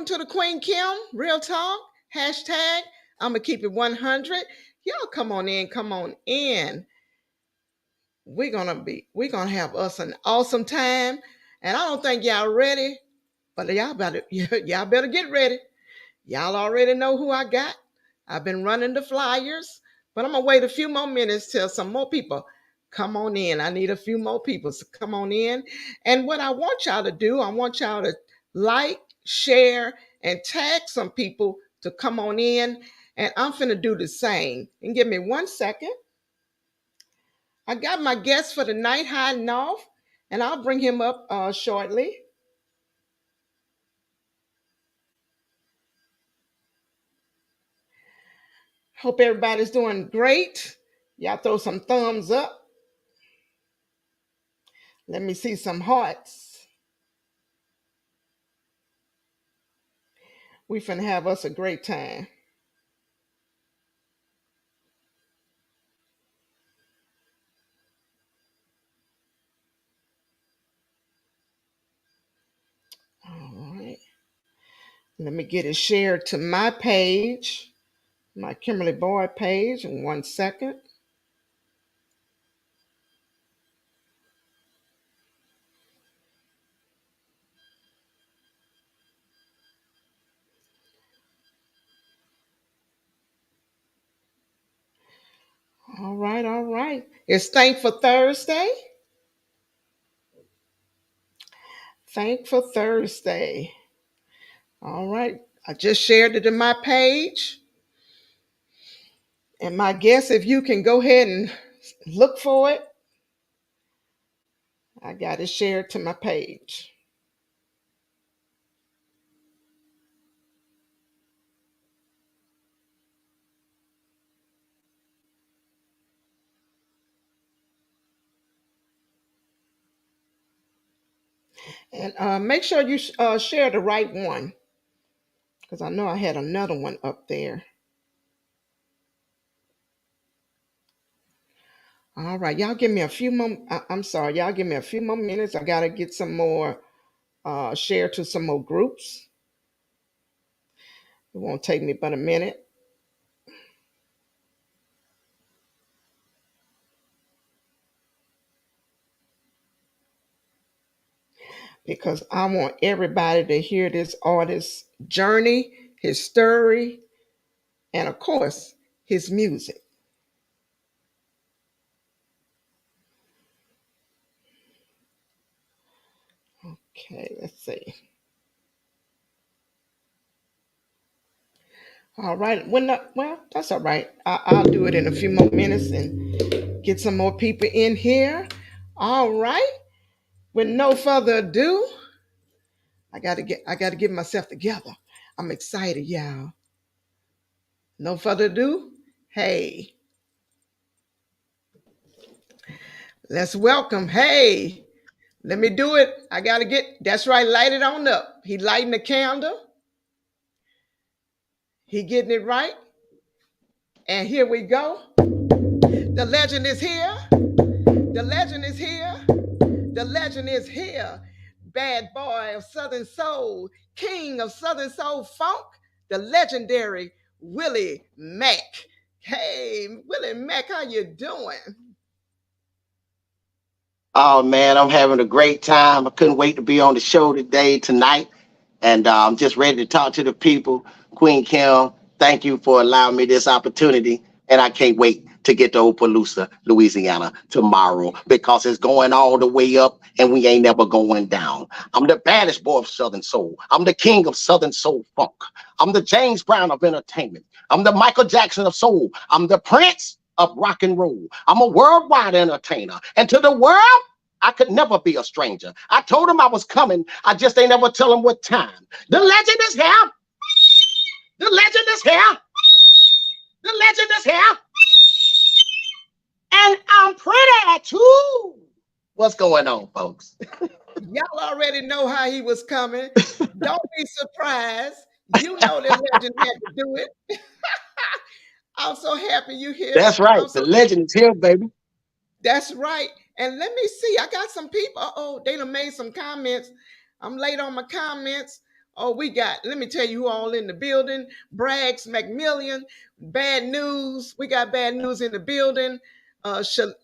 Welcome to the Queen Kim Real Talk hashtag. I'm gonna keep it 100. Y'all come on in, come on in. We're gonna have us an awesome time, and I don't think y'all ready, but y'all better get ready. Y'all already know who I got. I've been running the flyers, but I'm gonna wait a few more minutes till some more people come on in. I need a few more people to come on in. And what I want y'all to do, I want y'all to like, share, and tag some people to come on in. And I'm finna do the same. And give me 1 second. I got my guest for the night hiding off, and I'll bring him up shortly. Hope everybody's doing great. Y'all throw some thumbs up. Let me see some hearts. We finna have us a great time. All right. Let me get it shared to my page, my Kimberly Boyd page, in 1 second. All right, all right. It's Thankful Thursday. Thankful Thursday. All right. I just shared it in my page. And my guess, if you can go ahead and look for it, I got it shared to my page. And make sure you share the right one, because I know I had another one up there. All right, y'all give me a few more. I'm sorry, y'all give me a few more minutes. I gotta get some more share to some more groups. It won't take me but a minute, because I want everybody to hear this artist's journey, his story, and of course, his music. Okay, let's see. All right, well, that's all right. I'll do it in a few more minutes and get some more people in here. All right. With no further ado, I gotta get myself together. I'm excited, y'all. No further ado. Hey, let's welcome. Hey, let me do it. I gotta get that's right, light it on up. He lighting the candle. He getting it right. And here we go. The legend is here. The legend is here. The legend is here. Bad boy of Southern Soul, king of Southern Soul funk, the legendary Willie Mac. Hey, Willie Mac, how you doing? Oh man, I'm having a great time. I couldn't wait to be on the show today, tonight, and I'm just ready to talk to the people. Queen Kim, thank you for allowing me this opportunity, and I can't wait to get to Opelousas, Louisiana tomorrow because it's going all the way up, and we ain't never going down. I'm the baddest boy of Southern Soul. I'm the king of Southern Soul funk. I'm the James Brown of entertainment. I'm the Michael Jackson of soul. I'm the Prince of rock and roll. I'm a worldwide entertainer, and to the world, I could never be a stranger. I told him I was coming. I just ain't never tell him what time. The legend is here. The legend is here. The legend is here. And I'm pretty too. What's going on, folks? Y'all already know how he was coming. Don't be surprised. You know the legend had to do it. I'm so happy you here. That's right. I'm The so legend is here, baby. That's right. And let me see. I got some people. Oh, they done made some comments. I'm late on my comments. Oh, we got, let me tell you who all in the building. Braggs McMillian, bad news. We got bad news in the building.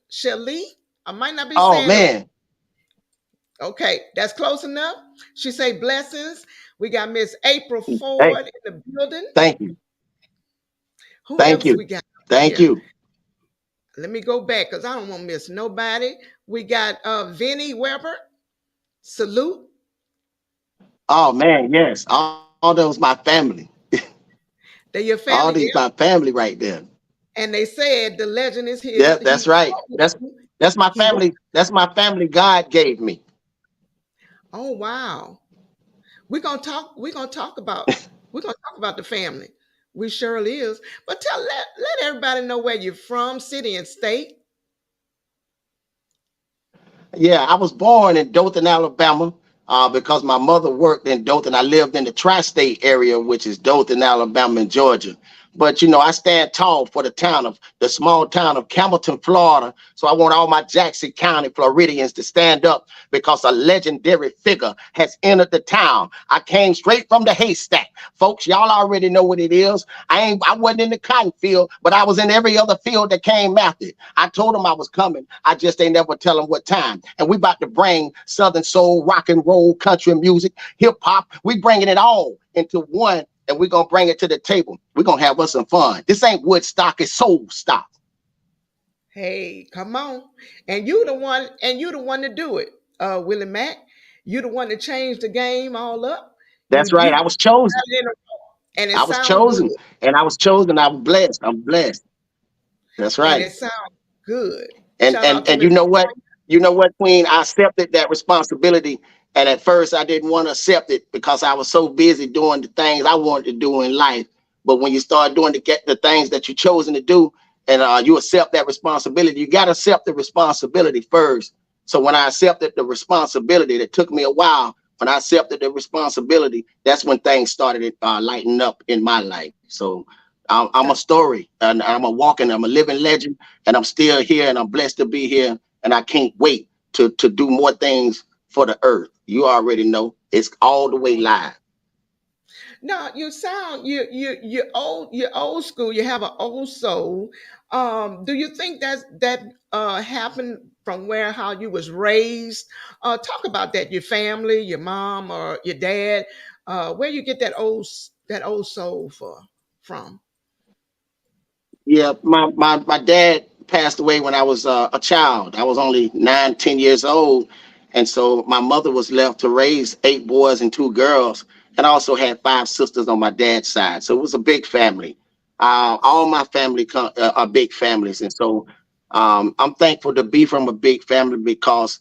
Shelly, I might not be Oh saying the, man, okay, that's close enough. She say blessings. We got Miss April hey, Ford in the building. thank you, Who thank else we you, got thank here? you. Let me go back because I don't want to miss nobody. We got Vinny Weber. Salute. Oh man, yes, all those my family, They're your all family. these my family right there. And they said the legend is Yeah, here. that's right. That's my He woke. family. That's my family. God gave me. Oh wow. We're gonna talk about the family. We surely is. But let everybody know where you're from, city and state. Yeah, I was born in Dothan, Alabama, because my mother worked in Dothan. I lived in the tri-state area, which is Dothan, Alabama, and Georgia. But I stand tall for the small town of Campbellton, Florida. So I want all my Jackson County Floridians to stand up because a legendary figure has entered the town. I came straight from the haystack, folks. Y'all already know what it is. I wasn't in the cotton field, but I was in every other field that came after it. I told them I was coming. I just ain't never tell them what time. And we about to bring Southern soul, rock and roll, country music, hip hop. We bringing it all into one, and we're gonna bring it to the table. We're gonna have us some fun. This ain't Woodstock, it's soul stock. Hey, come on. And you the one to do it. Willie Mac. You the one to change the game all up. That's You right. I was chosen. and it I was sounds good. chosen. And I was chosen. I'm blessed. I'm blessed. That's And right. it sounds good. And Shout and out to and Miss you know what? Toya. You know what, Queen? I accepted that responsibility. And at first I didn't want to accept it because I was so busy doing the things I wanted to do in life. But when you start doing the things that you chosen to do, and you accept that responsibility, you got to accept the responsibility first. So when I accepted the responsibility, that took me a while. When I accepted the responsibility, that's when things started lighting up in my life. So I'm a That- story, and I'm a living legend, and I'm still here, and I'm blessed to be here, and I can't wait to do more things for the earth. You already know it's all the way live. No, you sound you're old school. You have an old soul. Do you think that happened from where how you was raised? Talk about that. Your family, your mom or your dad. Where you get that old soul from? Yeah, my dad passed away when I was a child. I was only 9, 10 years old, and so my mother was left to raise 8 boys and 2 girls, and I also had 5 sisters on my dad's side. So it was a big family. All my family are big families, and so I'm thankful to be from a big family because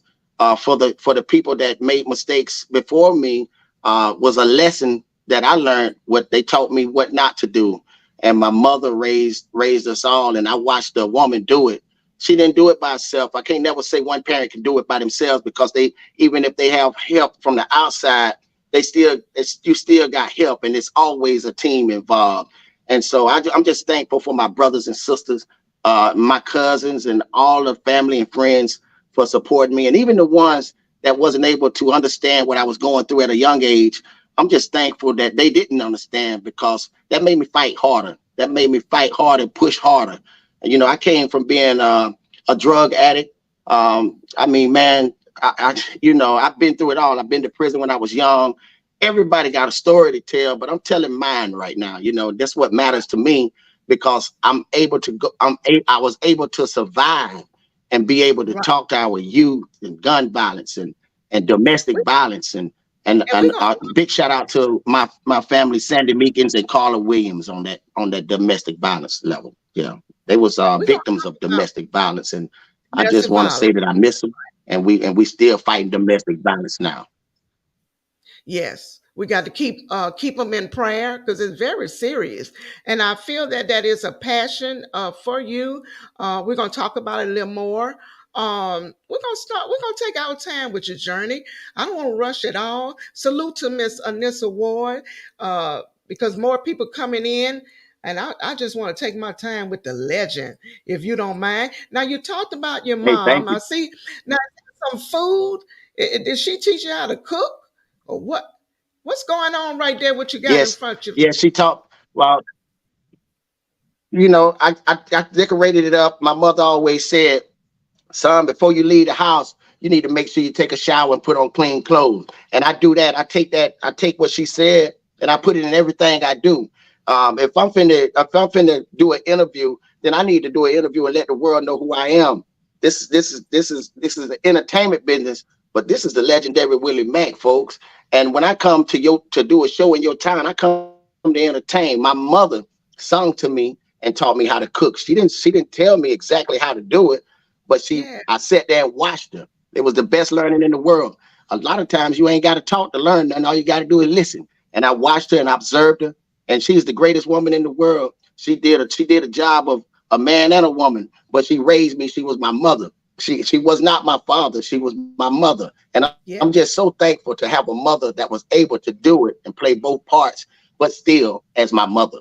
for the people that made mistakes before me was a lesson that I learned. What they taught me what not to do, and my mother raised us all, and I watched a woman do it. She didn't do it by herself. I can't never say one parent can do it by themselves because they, even if they have help from the outside, you still got help, and it's always a team involved. And so I'm just thankful for my brothers and sisters, my cousins, and all the family and friends for supporting me, and even the ones that wasn't able to understand what I was going through at a young age. I'm just thankful that they didn't understand because that made me fight harder. That made me fight harder and push harder. I came from being a drug addict. I mean, man, I've been through it all. I've been to prison when I was young. Everybody got a story to tell, but I'm telling mine right now. That's what matters to me because I'm able to go. I was able to survive and be able to Right. talk to our youth and gun violence and domestic violence and And we're and gonna big shout out to my family, Sandy Meekins and Carla Williams on that domestic violence level. They was we're gonna victims talk of about domestic violence, and I just domestic want to say violence. that I miss them, and we still fighting domestic violence now. Yes, we got to keep them in prayer because it's very serious, and I feel that is a passion for you. We're gonna talk about it a little more. We're gonna start. We're gonna take our time with your journey. I don't want to rush at all. Salute to Miss Anissa Ward, because more people coming in. And I just want to take my time with the legend, if you don't mind. Now, you talked about your Hey, thank mom. I you. see now some food. Did she teach you how to cook? Or what? What's going on right there? What you got in Yes, front of you? yes, she talked. Well, I decorated it up. My mother always said, son, before you leave the house, you need to make sure you take a shower and put on clean clothes. And I do that. I take what she said and I put it in everything I do. If I'm finna do an interview, then I need to do an interview and let the world know who I am. This is the entertainment business, but this is the legendary Willie Mack, folks. And when I come to do a show in your town, I come to entertain. My mother sung to me and taught me how to cook. She didn't tell me exactly how to do it, but Yeah, I sat there and watched her. It was the best learning in the world. A lot of times you ain't got to talk to learn nothing. All you got to do is listen. And I watched her and I observed her, and she's the greatest woman in the world. She did a job of a man and a woman, but she raised me. She was my mother. She was not my father. She was my mother. And I'm just yeah. so thankful to have a mother that was able to do it and play both parts, but still as my mother.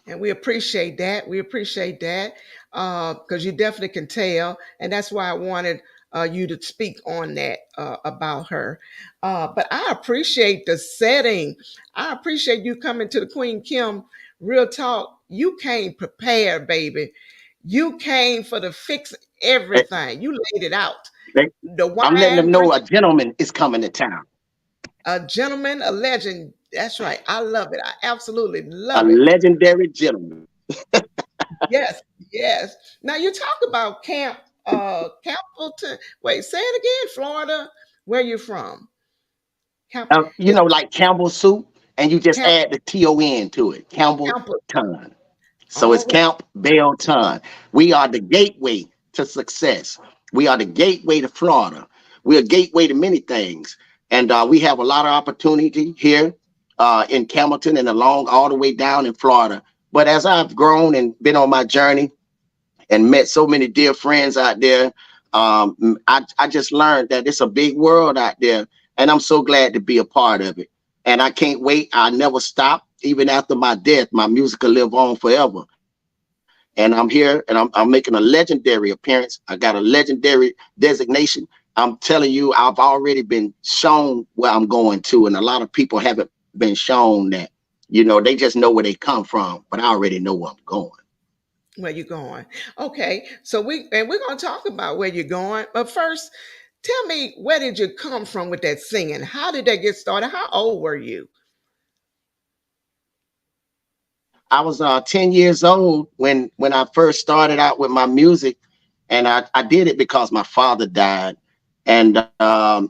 And we appreciate that. We appreciate that because you definitely can tell, and that's why I wanted you to speak on that about her. But I appreciate the setting. I appreciate you coming to the Queen Kim Real Talk. You came prepared, baby. You came for the fix Eh, everything. You laid it out. they- The I'm letting wine, them know a gentleman is coming to town. a gentleman, a legend. That's right. I love it. I absolutely A love it. legendary gentleman. Yes, yes. Now you talk about Campbellton. Wait, say it again. Florida. Where you from? Camp is Like Campbell soup, and you just Camp add the Ton to it. Campbell Campbell. ton. So it's All right. Camp Bell Ton. We are the gateway to success. We are the gateway to Florida. We're a gateway to many things. And we have a lot of opportunity here in Campbellton and along all the way down in Florida. But as I've grown and been on my journey and met so many dear friends out there, I just learned that it's a big world out there. And I'm so glad to be a part of it. And I can't wait. I never stop. Even after my death, my music will live on forever. And I'm here and I'm making a legendary appearance. I got a legendary designation. I'm telling you, I've already been shown where I'm going to, and a lot of people haven't been shown that. They just know where they come from, but I already know where I'm going. Where you going? Okay. So we're gonna talk about where you're going. But first, tell me where did you come from with that singing? How did that get started? How old were you? I was 10 years old when I first started out with my music, and I did it because my father died, and I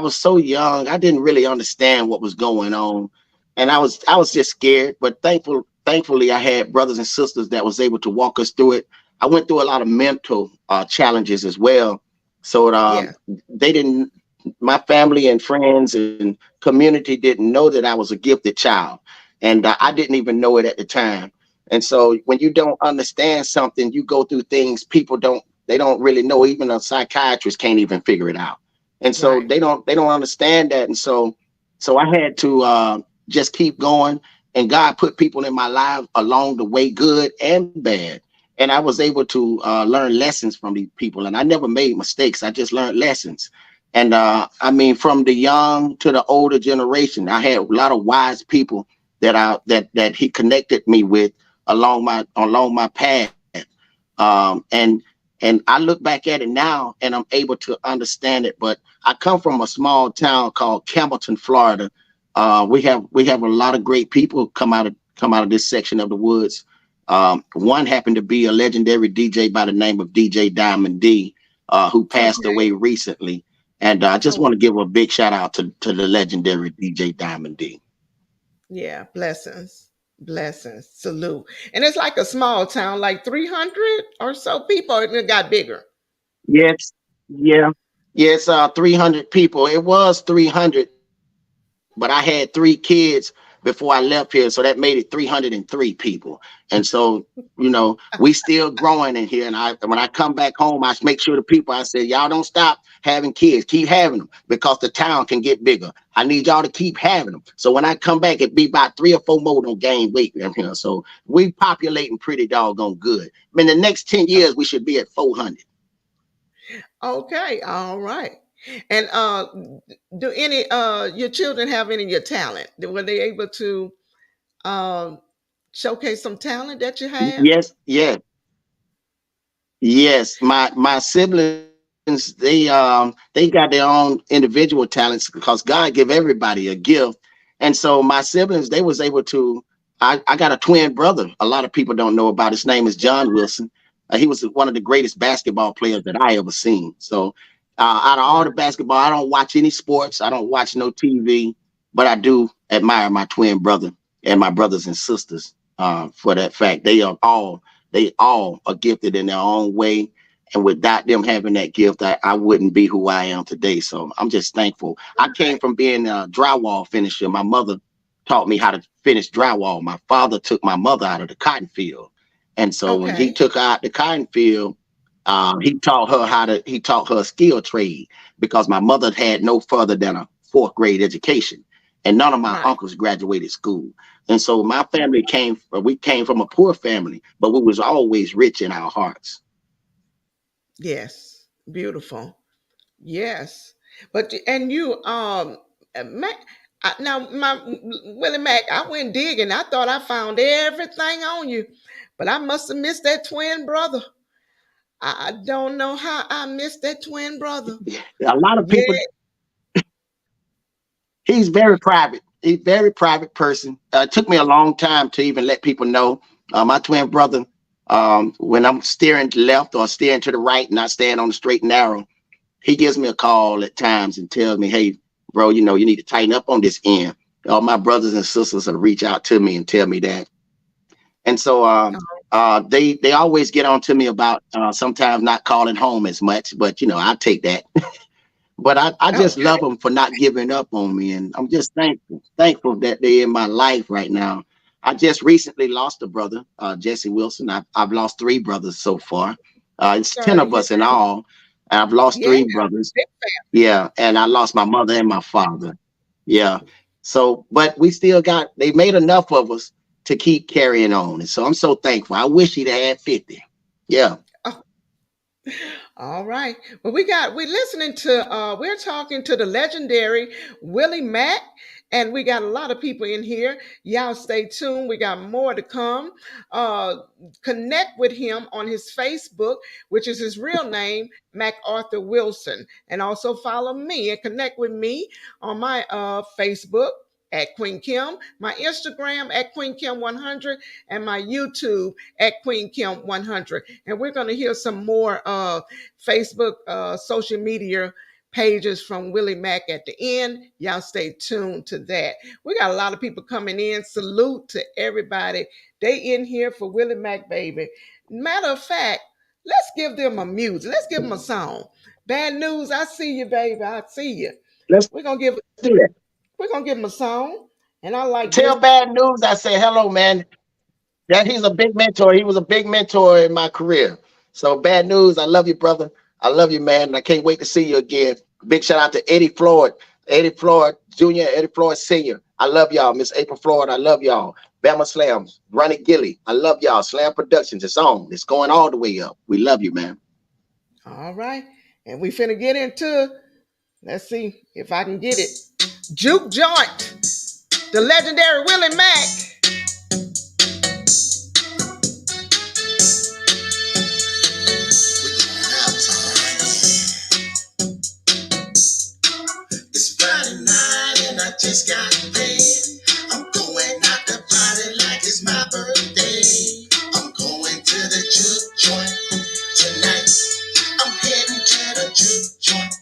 was so young, I didn't really understand what was going on, and I was just scared. But thankfully, I had brothers and sisters that was able to walk us through it. I went through a lot of mental challenges as well, so Yeah. they didn't. My family and friends and community didn't know that I was a gifted child, and I didn't even know it at the time. And so when you don't understand something, you go through things people don't really know. Even a psychiatrist can't even figure it out. And so Right. they don't understand that. And so I had to just keep going. And God put people in my life along the way, good and bad. And I was able to learn lessons from these people. And I never made mistakes. I just learned lessons. And I mean, from the young to the older generation, I had a lot of wise people that he connected me with along my path. And I look back at it now and I'm able to understand it. But I come from a small town called Campbellton, Florida. We have a lot of great people come out of this section of the woods. One happened to be a legendary DJ by the name of DJ Diamond D, who passed Okay. away recently. And I just Oh, want to give a big shout out to the legendary DJ Diamond D. yeah. Blessings. Blessings. Salute. And it's like a small town, like 300 or so people, and it got bigger. Yes, yeah, yes. 300 people. It was 300, but I had three kids before I left here, so that made it 303 people. And so, we still growing in here. And when I come back home, I make sure the people, I say, y'all don't stop having kids, keep having them because the town can get bigger. I need y'all to keep having them. So when I come back, it be about 3 or 4 more don't gain weight in here. So we populating pretty doggone good. I mean, the next 10 years we should be at 400. Okay. All right. And do any your children have any of your talent? Were they able to um, showcase some talent that you have? Yes, yes, yes. My siblings, they got their own individual talents because God give everybody a gift. And so my siblings, they was able to. I got a twin brother. A lot of people don't know about. His name is John Wilson. He was one of the greatest basketball players that I ever seen. So out of all Wow. the basketball, I don't watch any sports. I don't watch no TV, but I do admire my twin brother and my brothers and sisters for that fact. They all are gifted in their own way. And without them having that gift, I wouldn't be who I am today. So I'm just thankful. I came from being a drywall finisher. My mother taught me how to finish drywall. My father took my mother out of the cotton field. And so when he Okay. took her out the cotton field, he taught her a skill trade because my mother had no further than a fourth grade education. And none of my Right. uncles graduated school. And so my family we came from a poor family, but we was always rich in our hearts. Yes. Beautiful. Yes. But and you Mac, now my Willie Mac, I went digging. I thought I found everything on you, but I must have missed that twin brother. I don't know how I missed that twin brother. A lot of Yeah. people, he's very private. He's a very private person. It took me a long time to even let people know. My twin brother, when I'm steering to the left or steering to the right, not staying on the straight and narrow, he gives me a call at times and tells me, "Hey, bro, you need to tighten up on this end." All my brothers and sisters will reach out to me and tell me that. And so they always get on to me about sometimes not calling home as much, but I take that. But I just Okay. love them for not giving up on me, and I'm just thankful that they're in my life right now. I just recently lost a brother, Jesse Wilson. I've lost three brothers so far. It's ten Sorry to of hear us in that. all. I've lost Yeah. three brothers. Big Yeah, and I lost my mother and my father. Yeah. So, but we still got. They made enough of us to keep carrying on, and so I'm so thankful. I wish he'd had 50. Yeah. fan. All right. Well, we're listening to we're talking to the legendary Willie Mack, and we got a lot of people in here. Y'all stay tuned. We got more to come. Uh Connect with him on his Facebook, which is his real name, Mac Arthur Wilson. And also follow me and connect with me on my Facebook at Queen Kim, my Instagram at Queen Kim 100, and my YouTube at Queen Kim 100. And we're going to hear some more Facebook, social media pages from Willie Mack at the end. Y'all stay tuned to that. We got a lot of people coming in. Salute to everybody. They in here for Willie Mack, baby. Matter of fact, let's give them a music. Let's give them a song. Bad news. I see you, baby. I see you. Let's We're gonna give do that. we're gonna give them a song. And I like this. Tell Bad News I say hello, man. That he's a big mentor. He was a big mentor in my career. So Bad News, I love you, brother. I love you, man. And I can't wait to see you again. Big shout out to Eddie Floyd Jr., Eddie Floyd Sr. I love y'all. Miss April Floyd, I love y'all. Bama Slams, Ronnie Gilly, I love y'all. Slam Productions, it's on. It's going all the way up. We love you, man. All right. And we finna get into, let's see if I can get it. Juke Joint, the legendary Willie Mack. It's Friday night and I just got paid. I'm going out to party like it's my birthday. I'm going to the juke joint tonight. I'm heading to the juke joint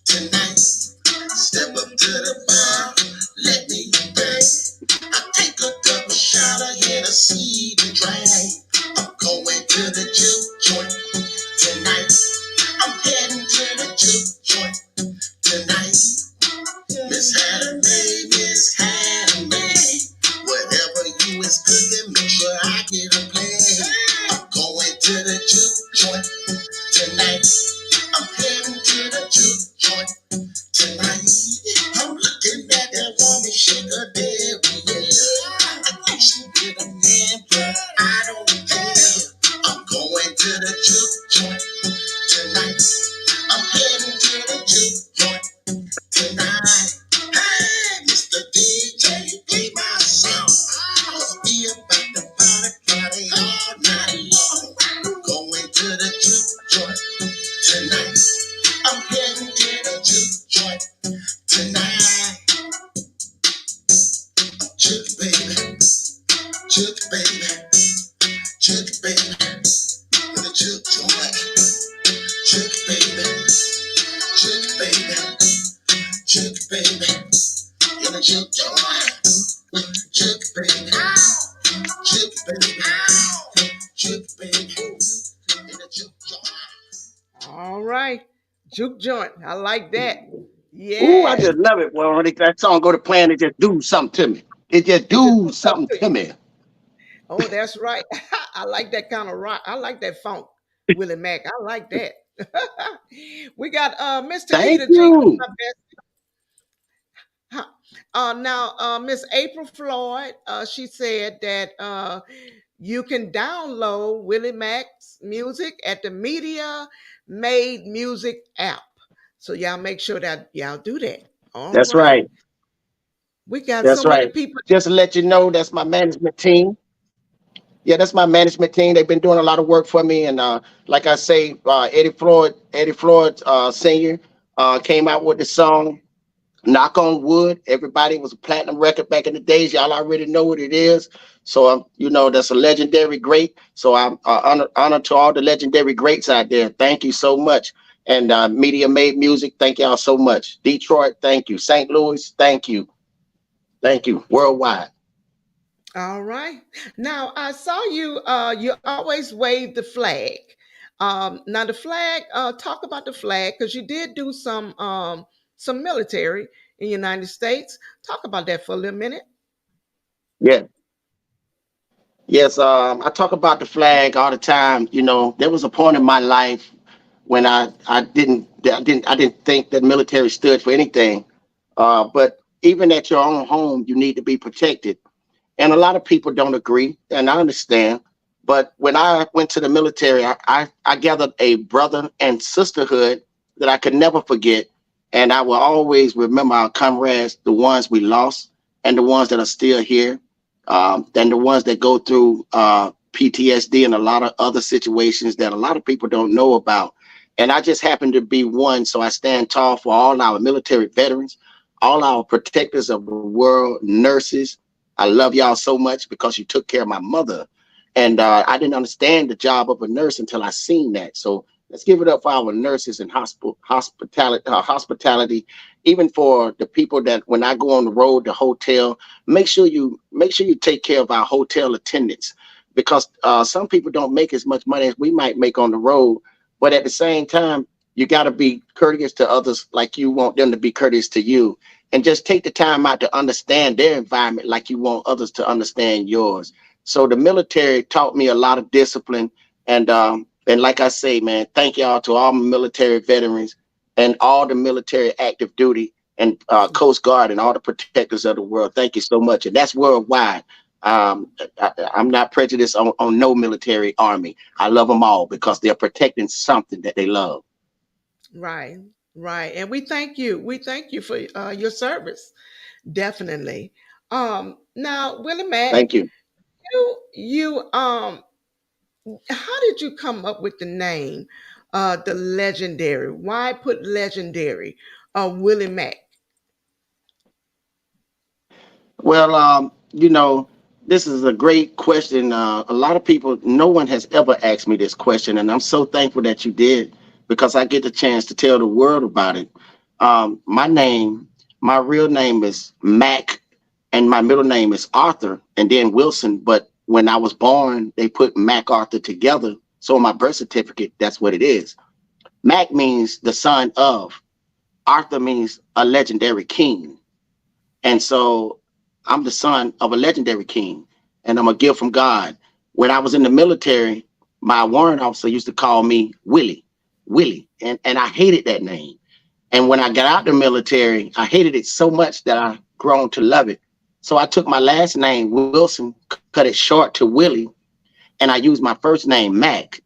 tonight. Step up to the bar, let me bang. I take a double shot of Hennessy to drink. I'm going to the juke joint tonight. I'm heading to the juke joint tonight. Miss Hatterday, Miss Hatterday, whatever you is cooking, make sure I get a plate. I'm going to the juke joint tonight. I'm heading to the juke joint tonight. I'm looking at that woman, shake her dairy, yeah. I think she get a man, but I don't care. I'm going to the juke joint tonight. I'm heading to the juke joint Tonight, Chuck baby, Chuck baby, Chuck baby, with a Chuck joint. Chuck baby, Chuck baby, Chuck baby, in a Chuck joint. Chuck baby, Chuck baby, Chuck baby, in a Chuck joint. All right. Juke joint. I like that. Ooh, I Yes. just love it. Well, when that song go to playing, it just do something to me. It just It just do do something something to to you. me. Oh, that's right. I like that kind of rock. I like that funk, Willie Mac. I like that. We got Mr. Thank Keita Jean, you. my best. Huh. Now, Miss April Floyd, she said that you can download Willie Mac's music at the Media Made Music app. So y'all make sure that y'all do that. All That's right. right. We got so That's many right. people. Just to let you know, that's my management team. Yeah, that's my management team. They've been doing a lot of work for me, and like I say, Eddie Floyd, Senior, came out with the song "Knock on Wood." Everybody, was a platinum record back in the days. Y'all already know what it is. So that's a legendary great. So I'm honor to all the legendary greats out there. Thank you so much. And Media Made Music, thank y'all so much. Detroit, thank you. St. Louis, thank you. Thank you. Worldwide. All right. Now I saw you. You always wave the flag. Now the flag. Talk about the flag because you did do some military in the United States. Talk about that for a little minute. Yeah. Yes, I talk about the flag all the time. There was a point in my life when I didn't think that military stood for anything. But even at your own home, you need to be protected. And a lot of people don't agree, and I understand. But when I went to the military, I gathered a brother and sisterhood that I could never forget. And I will always remember our comrades, the ones we lost and the ones that are still here, and the ones that go through PTSD and a lot of other situations that a lot of people don't know about. And I just happen to be one. So I stand tall for all our military veterans, all our protectors of the world, nurses. I love y'all so much because you took care of my mother. And I didn't understand the job of a nurse until I seen that. So let's give it up for our nurses and hospitality, even for the people that when I go on the road, the hotel, make sure you take care of our hotel attendants because some people don't make as much money as we might make on the road. But at the same time, you got to be courteous to others like you want them to be courteous to you, and just take the time out to understand their environment like you want others to understand yours. So the military taught me a lot of discipline, and like I say, man, thank y'all to all my military veterans and all the military active duty and Coast Guard and all the protectors of the world. Thank you so much, and that's worldwide. I'm not prejudiced on no military army. I love them all because they're protecting something that they love. Right. Right. And we thank you. We thank you for your service. Definitely. Now, Willie Mac, Thank you. you how did you come up with the name the legendary? Why put legendary Willie Mac? Well, this is a great question. A lot of people, no one has ever asked me this question, and I'm so thankful that you did because I get the chance to tell the world about it. My name, my real name is Mac, and my middle name is Arthur, and then Wilson. But when I was born, they put Mac Arthur together. So on my birth certificate, that's what it is. Mac means the son of, Arthur means a legendary king. And so I'm the son of a legendary king, and I'm a gift from God. When I was in the military, my warrant officer used to call me Willie, Willie, and I hated that name. And when I got out the military, I hated it so much that I grown to love it. So I took my last name, Wilson, cut it short to Willie, and I used my first name, Mac,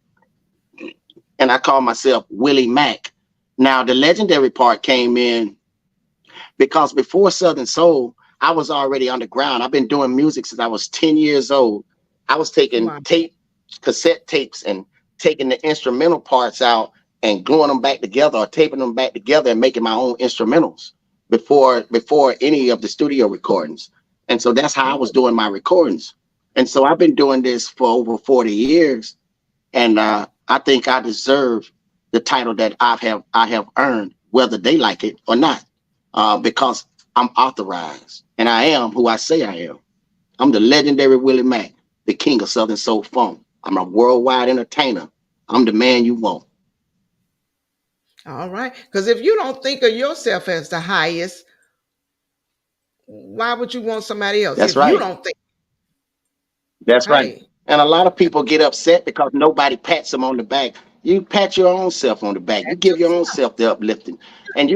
and I called myself Willie Mac. Now the legendary part came in because before Southern Soul, I was already underground. I've been doing music since I was 10 years old. I was taking Wow. cassette tapes and taking the instrumental parts out and gluing them back together or taping them back together and making my own instrumentals. before any of the studio recordings. And so that's how I was Oh, doing my recordings. And so I've been doing this for over 40 years. And I think I deserve the title that I have earned, whether they like it or not, because I'm authorized and I am who I say I am. I'm the legendary Willie Mack, the king of Southern Soul Funk. I'm a worldwide entertainer. I'm the man you want. all right. Because if you don't think of yourself as the highest, why would you want somebody else? That's If you right. don't think, That's right. hey, And a lot of people get upset because nobody pats them on the back. You pat your own self on the back. You that's give your own yourself. self the uplifting. And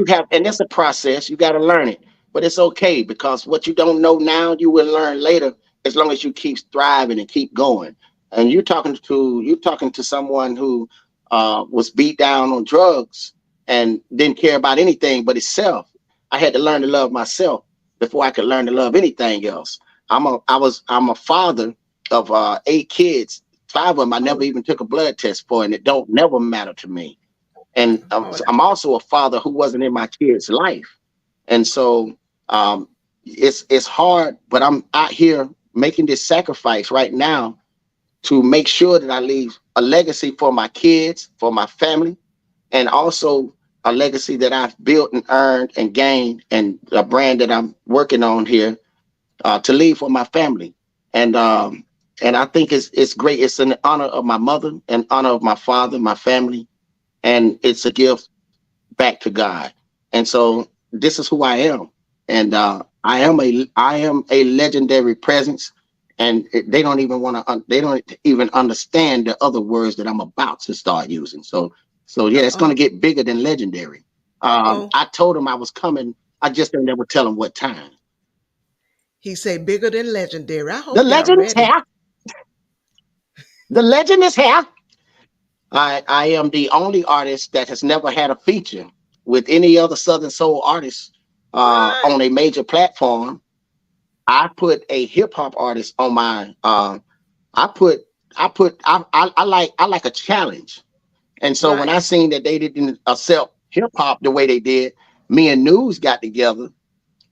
that's a process. You got to learn it. But it's okay because what you don't know now, you will learn later as long as you keep thriving and keep going. And you're talking to someone who was beat down on drugs and didn't care about anything but himself. I had to learn to love myself before I could learn to love anything else. I'm a father of 8 kids. Five of them I Oh, never even took a blood test for, and it don't never matter to me. And oh, so I'm also a father who wasn't in my kids' life, and so it's hard. But I'm out here making this sacrifice right now to make sure that I leave a legacy for my kids, for my family, and also a legacy that I've built and earned and gained, and a brand that I'm working on here to leave for my family. And I think it's great. It's an honor of my mother, an honor of my father, my family, and it's a gift back to God. And so this is who I am, and I am a legendary presence. And they don't even they don't even understand the other words that I'm about to start using. So yeah, it's going uh-oh, to get bigger than legendary. uh-oh. I told them I was coming. I just didn't ever tell them what time. He say bigger than legendary. I The hope y'all legend is ready. here. The legend is here. I am the only artist that has never had a feature with any other Southern Soul artist What? on a major platform. I put a hip hop artist on my. I put. I like a challenge, and so when Right. I seen that they didn't accept hip hop the way they did, me and News got together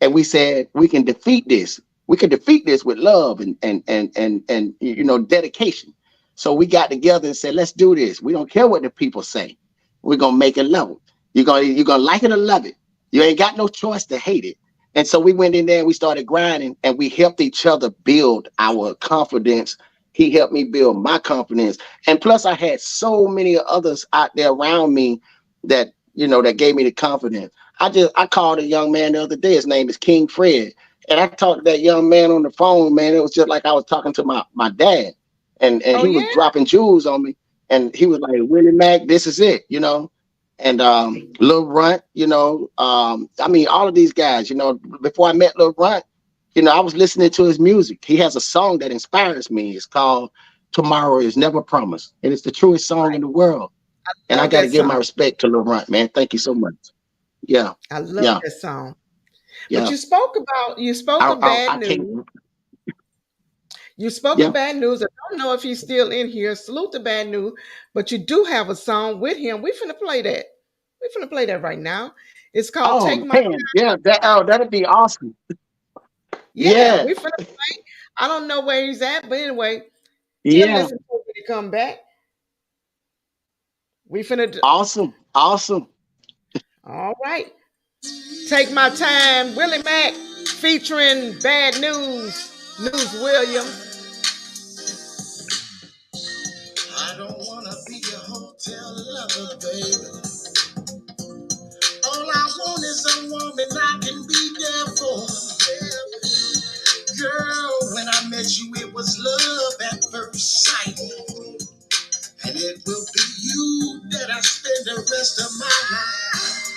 and we said we can defeat this. We can defeat this with love and dedication. So we got together and said, let's do this. We don't care what the people say. We're gonna make it love. You're gonna like it or love it. You ain't got no choice to hate it. And so we went in there and we started grinding and we helped each other build our confidence. He helped me build my confidence. And plus I had so many others out there around me that gave me the confidence. I called a young man the other day. His name is King Fred, and I talked to that young man on the phone. Man, it was just like I was talking to my dad, and Oh he was yeah. dropping jewels on me, and he was like, "Willie Mac, this is it." And Lil Runt, I mean, all of these guys, before I met Lil Runt, I was listening to his music. He has a song that inspires me. It's called "Tomorrow Is Never Promised," and it's the truest song in the world. And I Love got to that give my song. respect to Lil Runt, man. Thank you so much. Yeah, I love yeah, that song. But yeah. you spoke of bad I can't. news. You spoke of Yeah. bad news. I don't know if he's still in here. Salute the bad news. But you do have a song with him. We finna play that. We finna play that right now. It's called Oh Take My Time. man, yeah. That'd be awesome. Yeah, Yeah, we finna play. I don't know where he's at, but anyway, he'll yeah. listen to it when he come back. We finna do, Awesome, awesome. all right. Take My Time, Willie Mac featuring Bad News, News Williams. I don't wanna be a hotel lover, baby. All I want is a woman I can be there for. Girl, when I met you, it was love at first sight. And it will be you that I spend the rest of my life.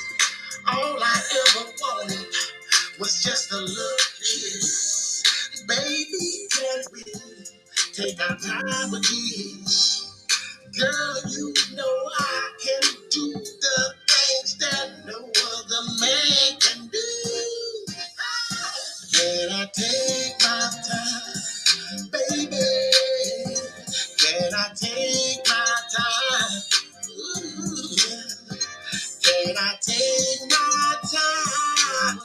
All I ever wanted was just a little kiss. Baby, can we take our time with this? Girl, you know I can do the things that no other man can do. Can I take my time, baby? Can I take my time? Ooh, yeah. Can I take my time?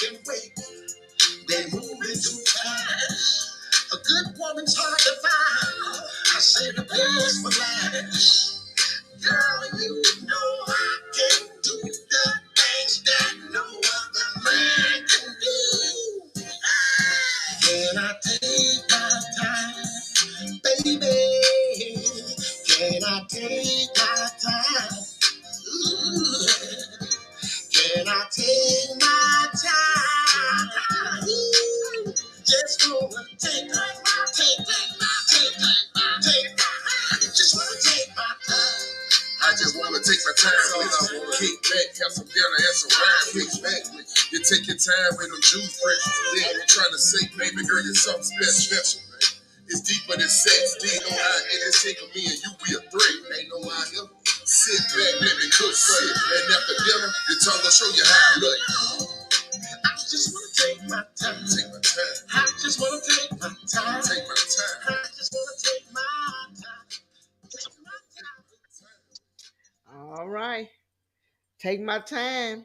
can wait. They moving too fast. A good woman's hard to find. I say the best for last. Girl, you know I can do the things that no other man can do. Can I take my time, baby? Can I take my time? Ooh. Can I take my time? Ooh, just wanna take my, just wanna take my time. I just wanna take my time with you. Kick back, have some dinner and some wine. Kick back with you. Take your time with them juice breaks. Yeah, I'm trying to say, baby girl, you're something special, man. It's deeper than sex. They know how it is taking me and you be a threat. They know how here. Sit back, let me cook for you. And after dinner, the tongue will show you how I love you. I just wanna take my time. Take my time. I just wanna take my time. Take my time. I just wanna take my time. Take my All right. Take my time.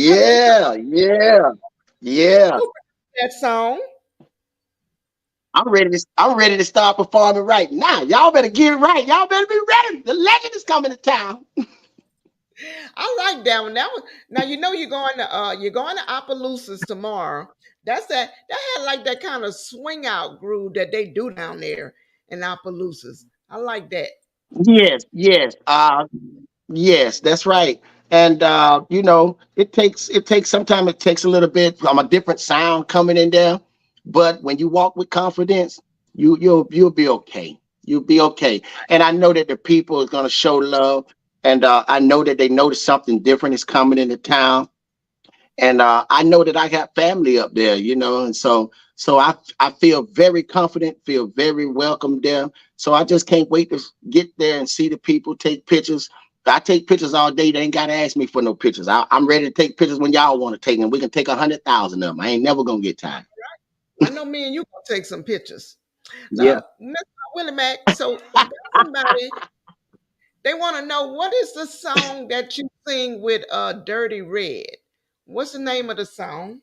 How did you come Yeah, yeah, yeah. up with that song? I'm ready to start performing right now. Y'all better get it right. Y'all better be ready. The legend is coming to town. I like that one. That one. Now you know you're going to Opelousas tomorrow. That had like that kind of swing out groove that they do down there in Opelousas. I like that. Yes, yes. Yes, that's right. And it takes sometimes it takes a little bit from a different sound coming in there. But when you walk with confidence, you'll be okay. You'll be okay. And I know that the people is gonna show love. And I know that they notice something different is coming into town. And I know that I got family up there, and so I feel very confident, feel very welcome there. So I just can't wait to get there and see the people, take pictures. I take pictures all day. They ain't gotta ask me for no pictures. I'm ready to take pictures when y'all want to take them. We can take 100,000 of them. I ain't never gonna get tired. I know me and you gonna take some pictures. Yeah. Mr. Willie Mac. So if there's somebody they want to know what is the song that you sing with Dirty Red. What's the name of the song?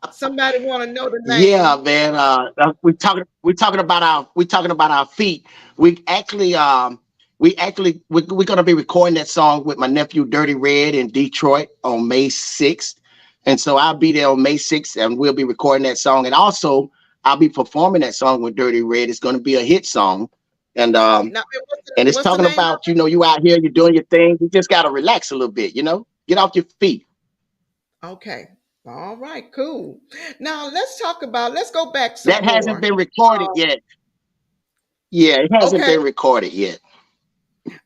Somebody want to know the Yeah, name. man. We're talking about our feet. We actually we're gonna be recording that song with my nephew Dirty Red in Detroit on May 6th. And so I'll be there on May 6th and we'll be recording that song. And also I'll be performing that song with Dirty Red. It's gonna be a hit song. And um Now, and it's what's the talking name about, of you out here, you're doing your thing. You just gotta relax a little bit. Get off your feet. it? Okay. All right, cool. Now let's go back some That hasn't more. been recorded yet. Yeah, it hasn't Okay, been recorded yet.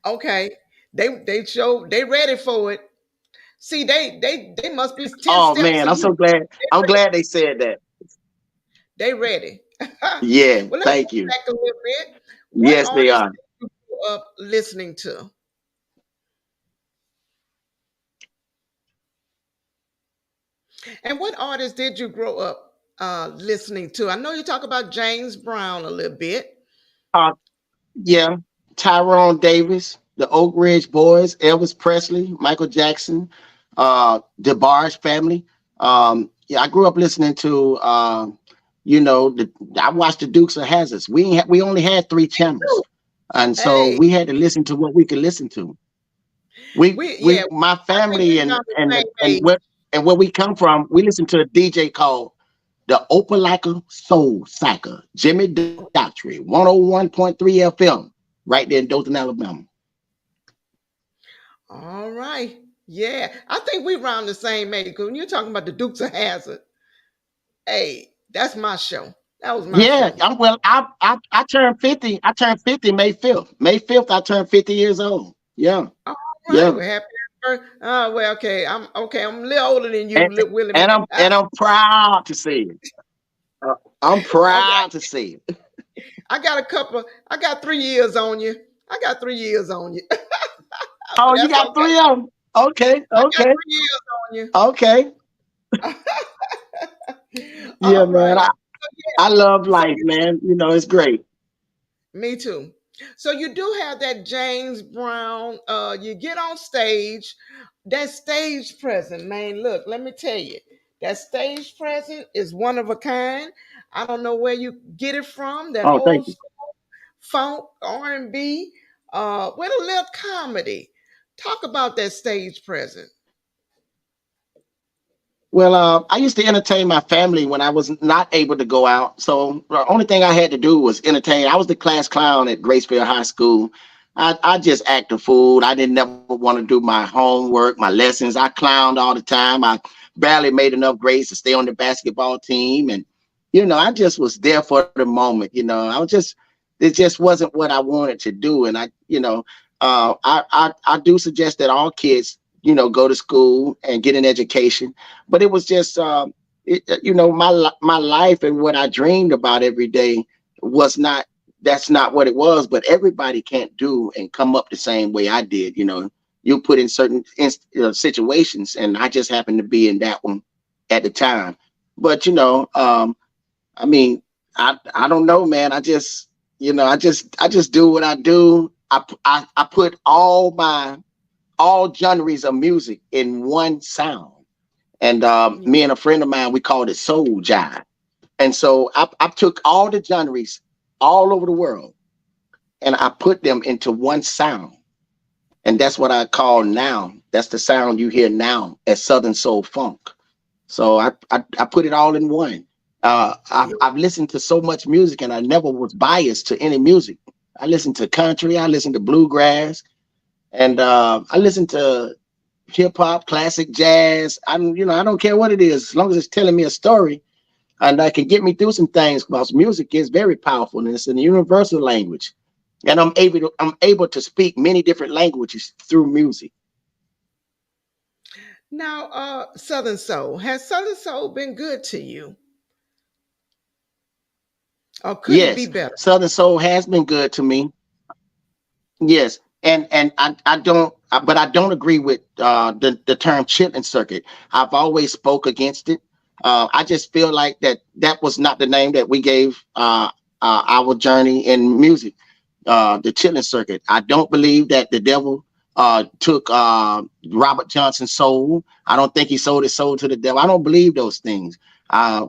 okay. They ready for it. See, they must be 10 Oh steps man, I'm ahead. so glad. I'm glad they said that. They ready. Yeah, Well, let's thank go you. back a little bit. What Yes, they artists are. did you grow up listening to? And what artists did you grow up listening to? I know you talk about James Brown a little bit. Uh, yeah, Tyrone Davis, the Oak Ridge Boys, Elvis Presley, Michael Jackson, DeBarge family. Yeah, I grew up listening to. I watched the Dukes of Hazzards. We only had three channels, and so Hey, we had to listen to what we could listen to. yeah, My I think we family around and the and same and age. where we come from, we listen to a DJ called the Opelika Soul Cycle, Jimmy Daughtry, 101.3 FM, right there in Dothan, Alabama. All right. Yeah, I think we around the same age. Because when you're talking about the Dukes of Hazzard, hey, that's my show. That was my Yeah, show. I turned 50. I turned 50 May 5th. May 5th, I turned 50 years old. Yeah, All right. yeah. Well, happy birthday. Well, okay. I'm a little older than you, And, Willie Mac. and I'm proud to say it. Uh, I'm Okay. proud to say it. I got 3 years on you. I got 3 years on you. Oh, But you that's got okay. three of them. Okay, I got okay, 3 years on okay. you. Yeah, All man. right. I love So life, man. It's great. me too. So you do have that James Brown. You get on stage. that stage present, man. Look, let me tell you, that stage present is one of a kind. I don't know where you get it from. That Oh, old thank you. funk, R&B, with a little comedy. Talk about that stage present. Well, I used to entertain my family when I was not able to go out. So the only thing I had to do was entertain. I was the class clown at Graceville High School. I just act a fool. I didn't never want to do my homework, my lessons. I clowned all the time. I barely made enough grades to stay on the basketball team. And, I just was there for the moment. It just wasn't what I wanted to do. And I do suggest that all kids, go to school and get an education, but it was just my life and what I dreamed about every day was not that's not what it was. But everybody can't do and come up the same way I did. You put in certain situations, and I just happened to be in that one at the time. But I mean, I don't know, man. I just do what I do. I put all genres of music in one sound. And me and a friend of mine, we called it soul jive. And so I took all the genres all over the world and I put them into one sound. And that's what I call now. That's the sound you hear now as Southern Soul Funk. So I put it all in one. I've listened to so much music and I never was biased to any music. I listened to country, I listened to bluegrass, and I listened to hip hop, classic jazz. I don't care what it is, as long as it's telling me a story and that can get me through some things. Because music is very powerful and it's a universal language, and I'm able to speak many different languages through music. Now, Southern Soul, has Southern Soul been good to you, or could it be Yes, better? Southern Soul has been good to me. Yes, and but I don't agree with the term chitlin circuit. I've always spoke against it. I just feel like that was not the name that we gave our journey in music. The chitlin circuit. I don't believe that the devil took Robert Johnson's soul. I don't think he sold his soul to the devil. I don't believe those things. A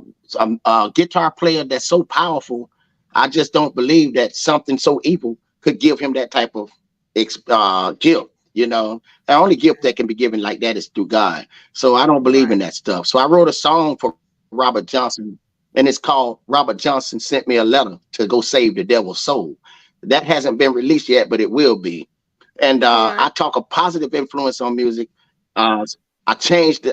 guitar player that's so powerful, I just don't believe that something so evil could give him that type of gift. The only gift that can be given like that is through God. So I don't believe in Right, that stuff. So I wrote a song for Robert Johnson, and it's called Robert Johnson Sent Me a Letter to Go Save the Devil's Soul. That hasn't been released yet, but it will be. And I right, talk a positive influence on music. Uh, I changed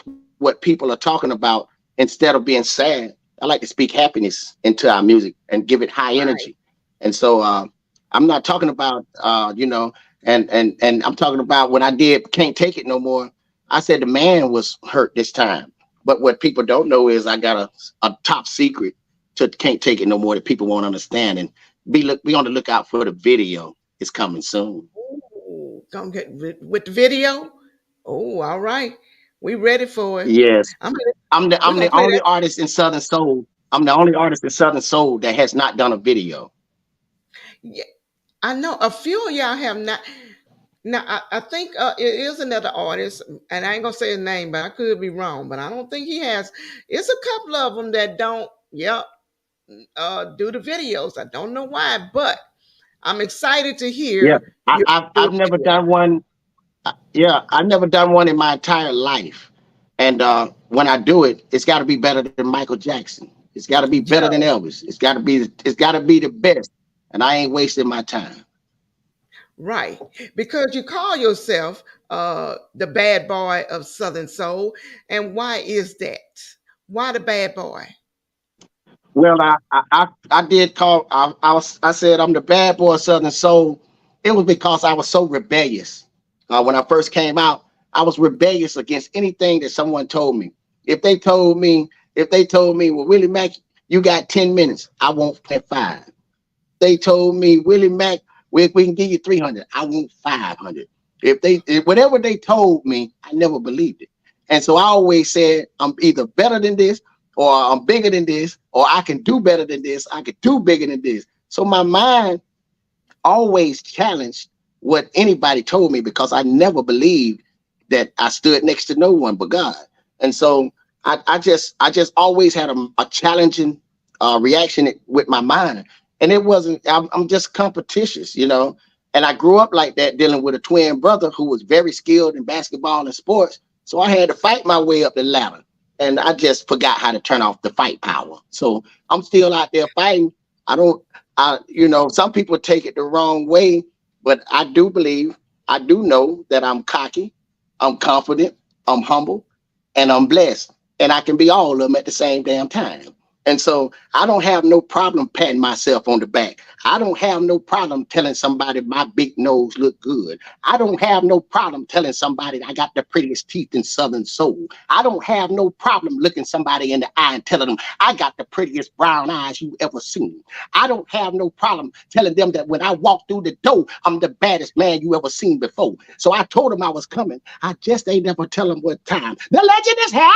what people are talking about. Instead of being sad, I like to speak happiness into our music and give it high right. energy. And so I'm not talking about and I'm talking about when I did Can't Take It No More. I said the man was hurt this time. But what people don't know is I got a top secret to Can't Take It No More that people won't understand. And be on the lookout for the video. It's coming soon. Ooh, gonna get with the video. Oh, all right. We ready for it. Yes. I'm gonna, I'm the we're I'm gonna the play only that. artist in Southern Soul. I'm the only artist in Southern Soul that has not done a video. Yeah, I know a few of y'all have not. Now, I think it is another artist, and I ain't gonna say his name, but I could be wrong. But I don't think he has. It's a couple of them that don't. Yep, do the videos. I don't know why, but I'm excited to Yeah. hear I, you I've do a I've never video. done one. Yeah, I've never done one in my entire life. And when I do it, it's got to be better than Michael Jackson. It's got to be better than Joe, Elvis. It's got to be the best. And I ain't wasting my time. right? Because you call yourself the bad boy of Southern Soul, and why is that? Why the bad boy? Well, I did call. I said I'm the bad boy of Southern Soul. It was because I was so rebellious. When I first came out, I was rebellious against anything that someone told me. If they told me, well, Willie Mac, you got 10 minutes. I won't play five. They told me, Willie Mac, we can give you 300. I want 500. Whatever they told me, I never believed it. And so I always said, I'm either better than this, or I'm bigger than this, or I can do better than this. I can do bigger than this. So my mind always challenged what anybody told me because I never believed that I stood next to no one but God. And so I just always had a challenging reaction with my mind. And it wasn't, I'm just competitious, you know. And I grew up like that, dealing with a twin brother who was very skilled in basketball and sports. So I had to fight my way up the ladder. And I just forgot how to turn off the fight power. So I'm still out there fighting. I don't, some people take it the wrong way, but I do believe, I do know that I'm cocky, I'm confident, I'm humble, and I'm blessed. And I can be all of them at the same damn time. And so I don't have no problem patting myself on the back. I don't have no problem telling somebody my big nose look good. I don't have no problem telling somebody I got the prettiest teeth in Southern Soul. I don't have no problem looking somebody in the eye and telling them I got the prettiest brown eyes you ever seen. I don't have no problem telling them that when I walk through the door, I'm the baddest man you ever seen before. So I told them I was coming. I just ain't never tell them what time. The legend is here,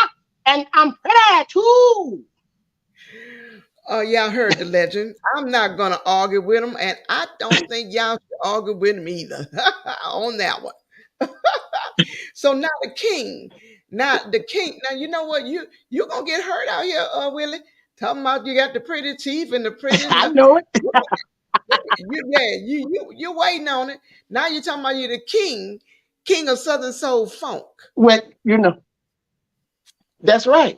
and I'm ready too. Oh, y'all heard the legend. I'm not gonna argue with him, and I don't think y'all should argue with him either on that one. So now the king, now you know what, you gonna get hurt out here, Willie. Talking about you got the pretty teeth and the pretty I know it. you waiting on it. Now you're talking about you the king of Southern Soul Funk. When that's right.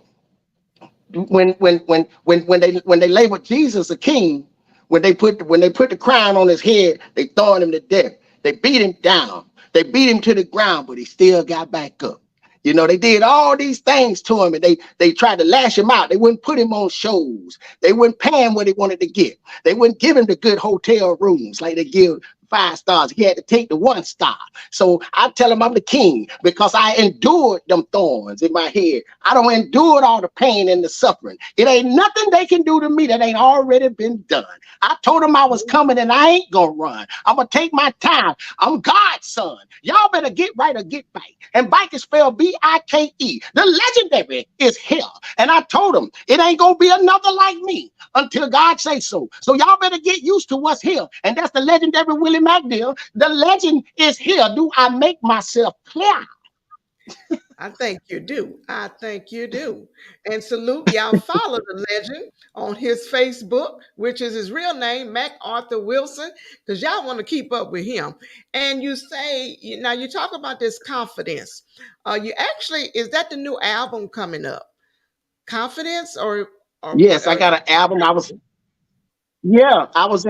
When they labeled Jesus a king, when they put the crown on his head, they throwing him to death. They beat him down. They beat him to the ground, but he still got back up. You know, they did all these things to him, and they tried to lash him out. They wouldn't put him on shows. They wouldn't pay him what he wanted to get. They wouldn't give him the good hotel rooms like they give 5 stars. He had to take the 1 star. So I tell him I'm the king because I endured them thorns in my head. I don't endure all the pain and the suffering. It ain't nothing they can do to me that ain't already been done. I told him I was coming and I ain't gonna run. I'm gonna take my time. I'm God's son. Y'all better get right or get back. And bike is spelled Bike. The legendary is here. And I told him it ain't gonna be another like me until God say so. So y'all better get used to what's here. And that's the legendary WillyMac deal. The legend is here. Do I make myself clear? I think you do. I think you do. And salute, y'all follow the legend on his Facebook, which is his real name, Mac Arthur Wilson, because y'all want to keep up with him. And you say, now you talk about this confidence. You actually, is that the new album coming up? Confidence or what? Yes, I got an album. Yeah, I was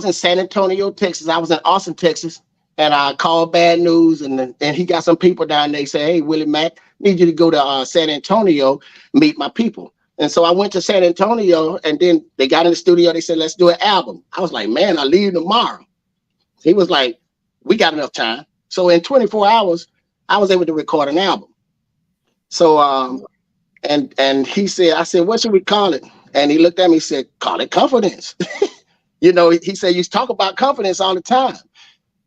in San Antonio, Texas. I was in Austin, Texas, and I called Bad News, and he got some people down there. He said, "Hey, Willie Mac, need you to go to San Antonio, meet my people." And so I went to San Antonio, and then they got in the studio. They said, "Let's do an album." I was like, "Man, I leave tomorrow." He was like, "We got enough time." So in 24 hours, I was able to record an album. So and he said, I said, "What should we call it?" And he looked at me and said, "Call it Confidence." You know, he said, "You talk about confidence all the time."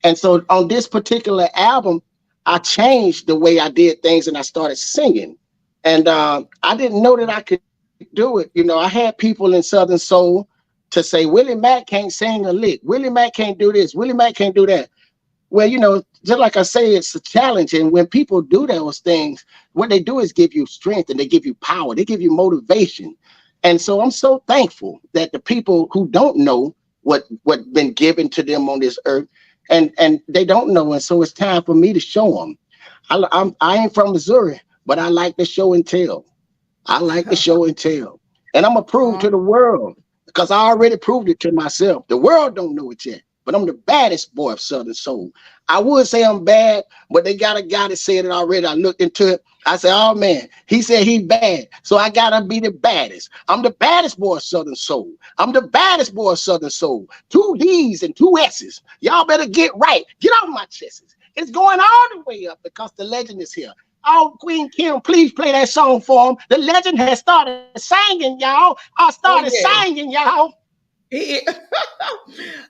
And so on this particular album, I changed the way I did things and I started singing. And I didn't know that I could do it. You know, I had people in Southern Soul to say, "Willie Mac can't sing a lick. Willie Mac can't do this. Willie Mac can't do that." Well, you know, just like I say, it's a challenge. And when people do those things, what they do is give you strength and they give you power, they give you motivation. And so I'm so thankful that the people who don't know what been given to them on this earth, and they don't know, and so it's time for me to show them. I ain't from Missouri, but I like to show and tell. I like to show and tell. And I'm gonna prove to the world because I already proved it to myself. The world don't know it yet, but I'm the baddest boy of Southern Soul. I would say I'm bad, but they got a guy that said it already. I looked into it. I said, "Oh man, he said he bad, so I gotta be the baddest. I'm the baddest boy of Southern Soul. I'm the baddest boy of Southern Soul. 2 D's and 2 S's. Y'all better get right. Get off my chests. It's going all the way up because the legend is here. Oh, Queen Kim, please play that song for him. The legend has started singing, y'all. I started Oh yeah. singing, y'all. He,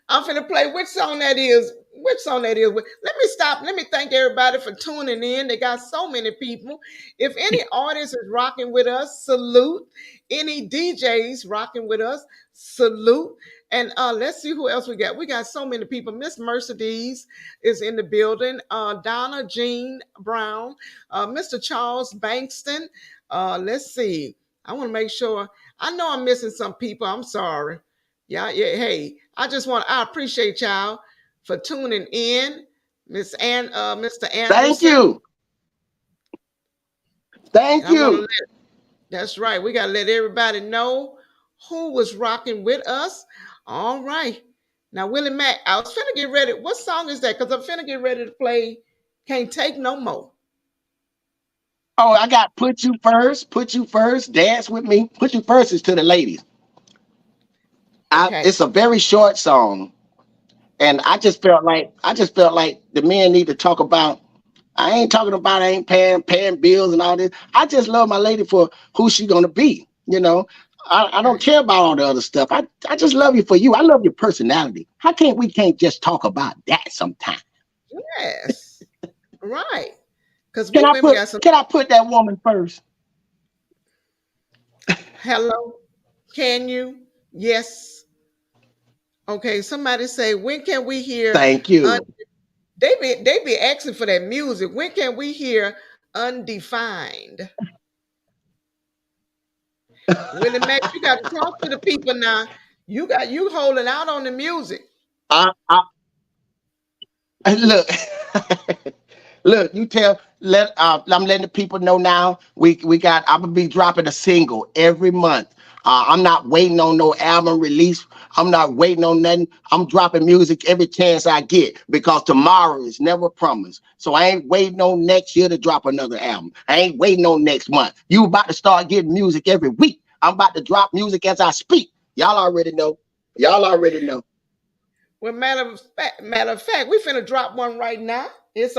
I'm finna play which song that is. Which song that is. Let me stop. Let me thank everybody for tuning in. They got so many people. If any artist is rocking with us, salute. Any DJs rocking with us, salute. And let's see who else we got. We got so many people. Miss Mercedes is in the building. Donna Jean Brown, Mr. Charles Bankston. Let's see. I want to make sure. I know I'm missing some people. I'm sorry. Yeah, yeah. Hey, I appreciate y'all for tuning in. Mr. Thank Anderson. you. Thank And I want to you. let that's right. We got to let everybody know who was rocking with us. All right. Now, Willie Mac, I was finna get ready. What song is that? Because I'm finna get ready to play Can't Take No More. Oh, I got put you first. Put you first. Dance with me. Put you first is to the ladies. Okay. It's a very short song, and I just felt like the men need to talk about. I ain't talking about I ain't paying bills and all this. I just love my lady for who she gonna be. I don't Okay. care about all the other stuff. I just love you for you. I love your personality. How can't we can't just talk about that sometime? Yes. Right. Because Can we I women put got some can I put that woman first? hello. Can you? Yes. Okay. Somebody say, when can we hear Thank un- you. they be asking for that music. When can we hear undefined? Willie Mac, you got to talk to the people now. You holding out on the music. I look. Look, you tell let I'm letting the people know now. We got I'm gonna be dropping a single every month. I'm not waiting on no album release. I'm not waiting on nothing. I'm dropping music every chance I get because tomorrow is never promised. So I ain't waiting on next year to drop another album. I ain't waiting on next month. You about to start getting music every week. I'm about to drop music as I speak. Y'all already know. Y'all already know. Well, matter of fact, we finna drop one right now. It's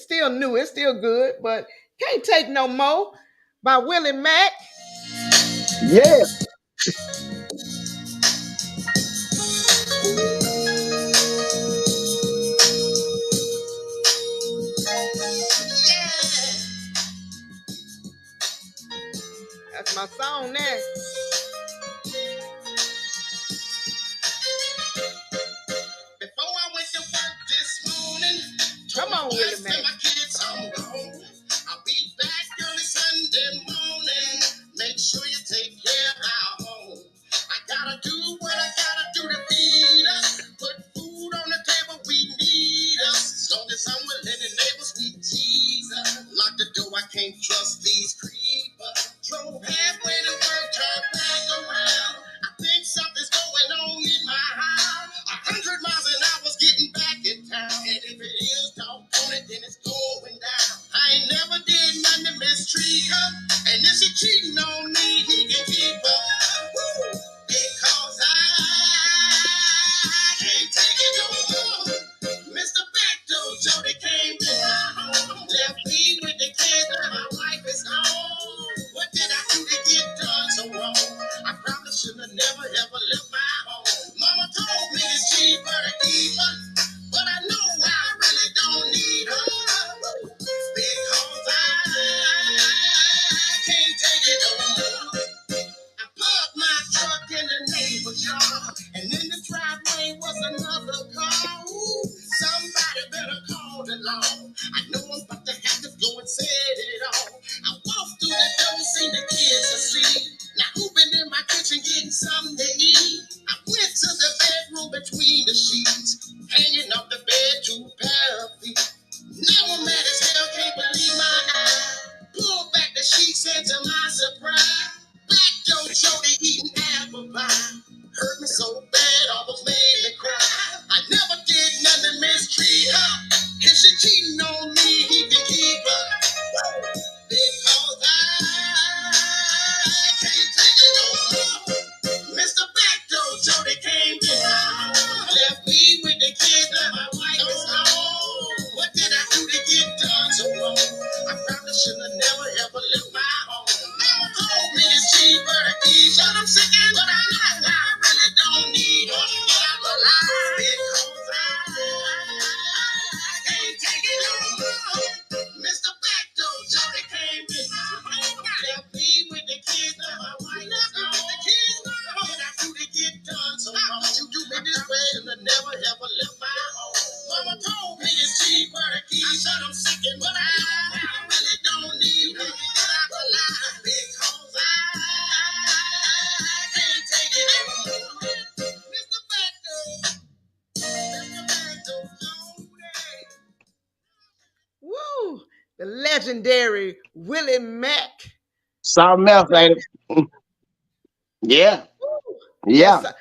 still new, it's still good, but can't take no more by Willie Mac. Yeah. That's my song there. Before I went to work this morning, come on, Willie Mac. My kids I'm gone. I'll be back early Sunday morning. Make sure you take care of our home. I gotta do what I gotta do to feed us. Put food on the table, we need us. As long as I'm willing and able, sweet Jesus. Lock the door, I can't trust these creepers. Drove halfway to work, turned back around. I think something's going on in my house. 100 miles an hour's getting back in town. And if it is, talk on it, then it's going down. I ain't never did nothing to mistreat her. And if she cheating on me, he can keep her. Woo! Because I can't take it no more. Mr. Backdoor Jody came to my home. Left me with the kids and my wife is home. What did I do to get done so wrong? I probably should have never ever left my home. Mama told me it's cheaper to keep her, but I know I really don't need her. Because I can't take it no more. I parked my truck in the neighbor's yard, and in the driveway was another car. Ooh, somebody better call the law. I know I'm about to have to go and set it off. I walked through the door, seen the kids asleep. Now who been in my kitchen getting something to eat? I went to the bedroom between the sheets, hanging off the bed two pair of feet. Now I'm mad as hell, can't believe my eyes. Pulled back the sheets, and to my surprise, Black Joe Jody eating apple pie. Hurt me so bad, almost made me cry. I never did nothing to mistreat her. If she cheating on me, he can keep her. Because I can't take it no more. Mr. Backdoor Jody came to my home. Left me with the kids and my wife is gone. What did I do to get done so wrong? I probably should have never ever left my home. Mama told me it's cheaper to keep, but I'm sick and but I know I really don't need her. Get out my life because I can't take it no more. Mr. Backdoor Jody came to my home. Left me with the kids and my wife is gone. What did I do to get done legendary Willie Mack. Something else, ain't it? Yeah, Woo. Yes, yeah. sir.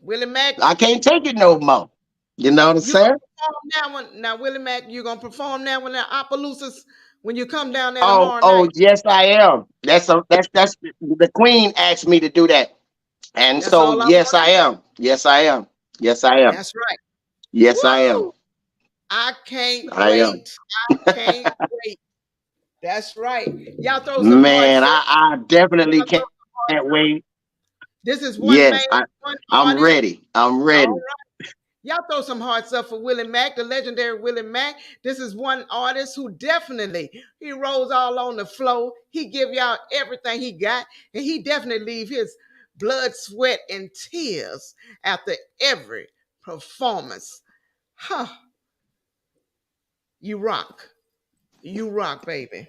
Willie Mack, I can't take it no more. You know what I'm you gonna saying? perform that one now, Willie Mack? You gonna perform that one at Opelousas when you come down there Oh, tomorrow oh, night? yes, I am. That's the Queen asked me to do that, and That's so all I yes, want to I know. am. Yes, I am. Yes, I am. That's right. Yes, I am. Woo! I can't I am. wait. I can't wait. That's right. Y'all throw some hearts Man, up. I definitely Y'all throw can't some hearts up. wait. This is one man, Yes, one I'm artist. ready. I'm All ready. right. Y'all throw some hearts up for Willie Mack, the legendary Willie Mack. This is one artist who definitely he rolls all on the flow. He give y'all everything he got, and he definitely leave his blood, sweat, and tears after every performance. Huh? You rock. You rock, baby.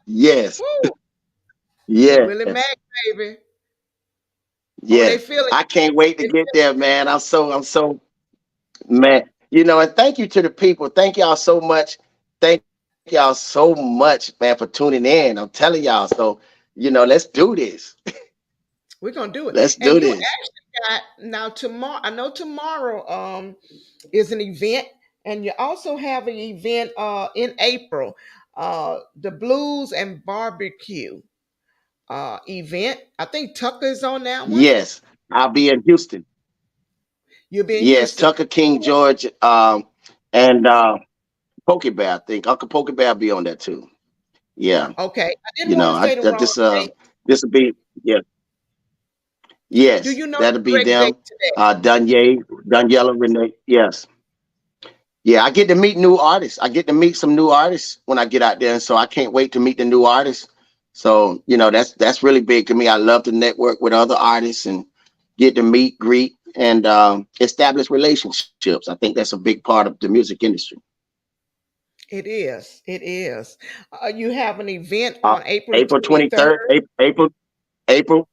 Yes, Woo! Willie yes, Mack, baby. Oh, they yes. feel it. I can't wait to They get feel there, man. I'm so man. And thank you to the people. Thank y'all so much. Thank y'all so much, man, for tuning in. I'm telling y'all. So, let's do this. We're gonna do it. Let's do And you this. actually got now tomorrow. I know tomorrow is an event, and you also have an event in April, the Blues and Barbecue event. I think Tucker's on that one. Yes, I'll be in Houston. You'll be in Yes, Houston. Tucker King George, and Pokey Bear. I think Uncle Pokey Bear be on that too. Yeah, Okay, I didn't want to I say the wrong date. this will be, yeah, Do yes, you know that'll the be correct date them. today? Daniela, Renee. Yes, yeah. I get to meet new artists. I get to meet some new artists when I get out there, and so I can't wait to meet the new artists. So that's really big to me. I love to network with other artists and get to meet, greet, and establish relationships. I think that's a big part of the music industry. It is. It is. You have an event Uh, on April the April 23rd. 23rd,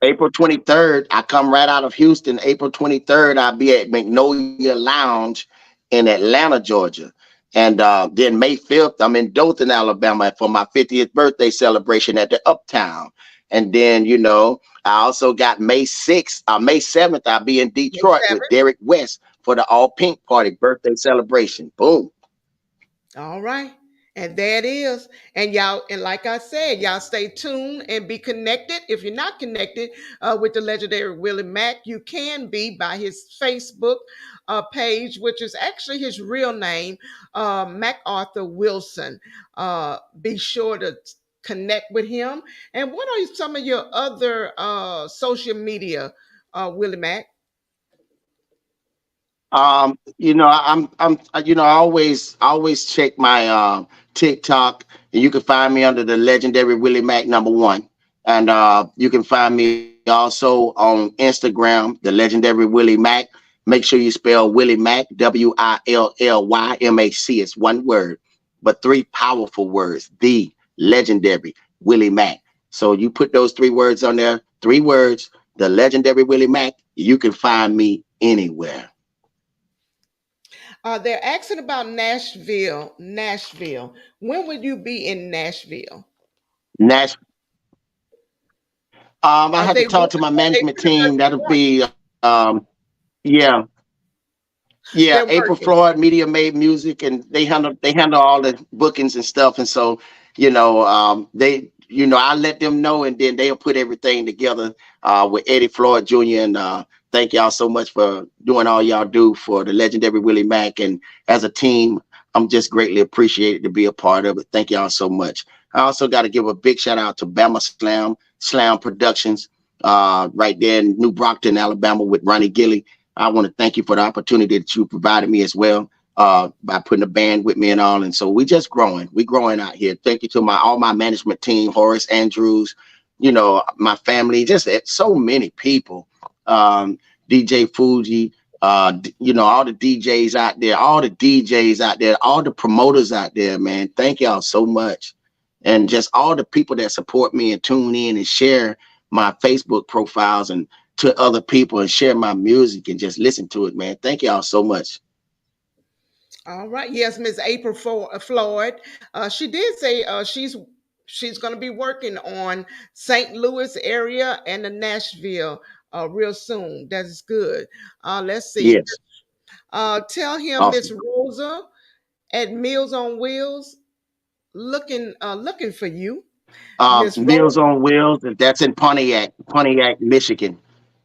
April 23rd, I come right out of Houston. April 23rd, I'll be at Magnolia Lounge in Atlanta, Georgia. And then May 5th, I'm in Dothan, Alabama for my 50th birthday celebration at the Uptown. And then, I also got May 6th, May 7th, I'll be in May Detroit with 7th. Derek West for the All Pink Party birthday celebration. Boom. All right. And there it is. And y'all, and like I said, y'all stay tuned and be connected. If you're not connected with the legendary Willie Mack, you can be by his Facebook page, which is actually his real name, MacArthur Wilson. Be sure to connect with him. And what are some of your other social media, Willie Mack? I always check my TikTok, and you can find me under the legendary Willie Mac #1, and you can find me also on Instagram, the legendary Willie Mac. Make sure you spell Willie Mac, WILLYMAC. It's one word, but three powerful words. The legendary Willie Mac. So you put those three words on there, three words, the legendary Willie Mac. You can find me anywhere. They're asking about Nashville. Nashville. When would you be in Nashville? Nash. I Are have to they talk to want? my Are they management pretty much team. That'll want? be yeah, yeah. They're April working. Floyd Media made music, and they handle all the bookings and stuff. And so they I let them know, and then they'll put everything together with Eddie Floyd Jr. And thank y'all so much for doing all y'all do for the legendary Willie Mack. And as a team, I'm just greatly appreciated to be a part of it. Thank y'all so much. I also got to give a big shout out to Bama Slam Productions, right there in New Brockton, Alabama, with Ronnie Gilly. I want to thank you for the opportunity that you provided me as well, by putting a band with me and all. And so we just growing. We growing out here. Thank you to all my management team, Horace Andrews, my family, just so many people. DJ Fuji, all the DJs out there, all the promoters out there, man. Thank y'all so much. And just all the people that support me and tune in and share my Facebook profiles and to other people and share my music and just listen to it, man. Thank y'all so much. All right. Yes, Miss April Floyd. She did say she's going to be working on St. Louis area and the Nashville real soon. That is good. Let's see. Yes, Tell him Miss awesome. Rosa at Meals on Wheels looking for you, Miss Meals Rosa. on Wheels, and that's in Pontiac, Michigan.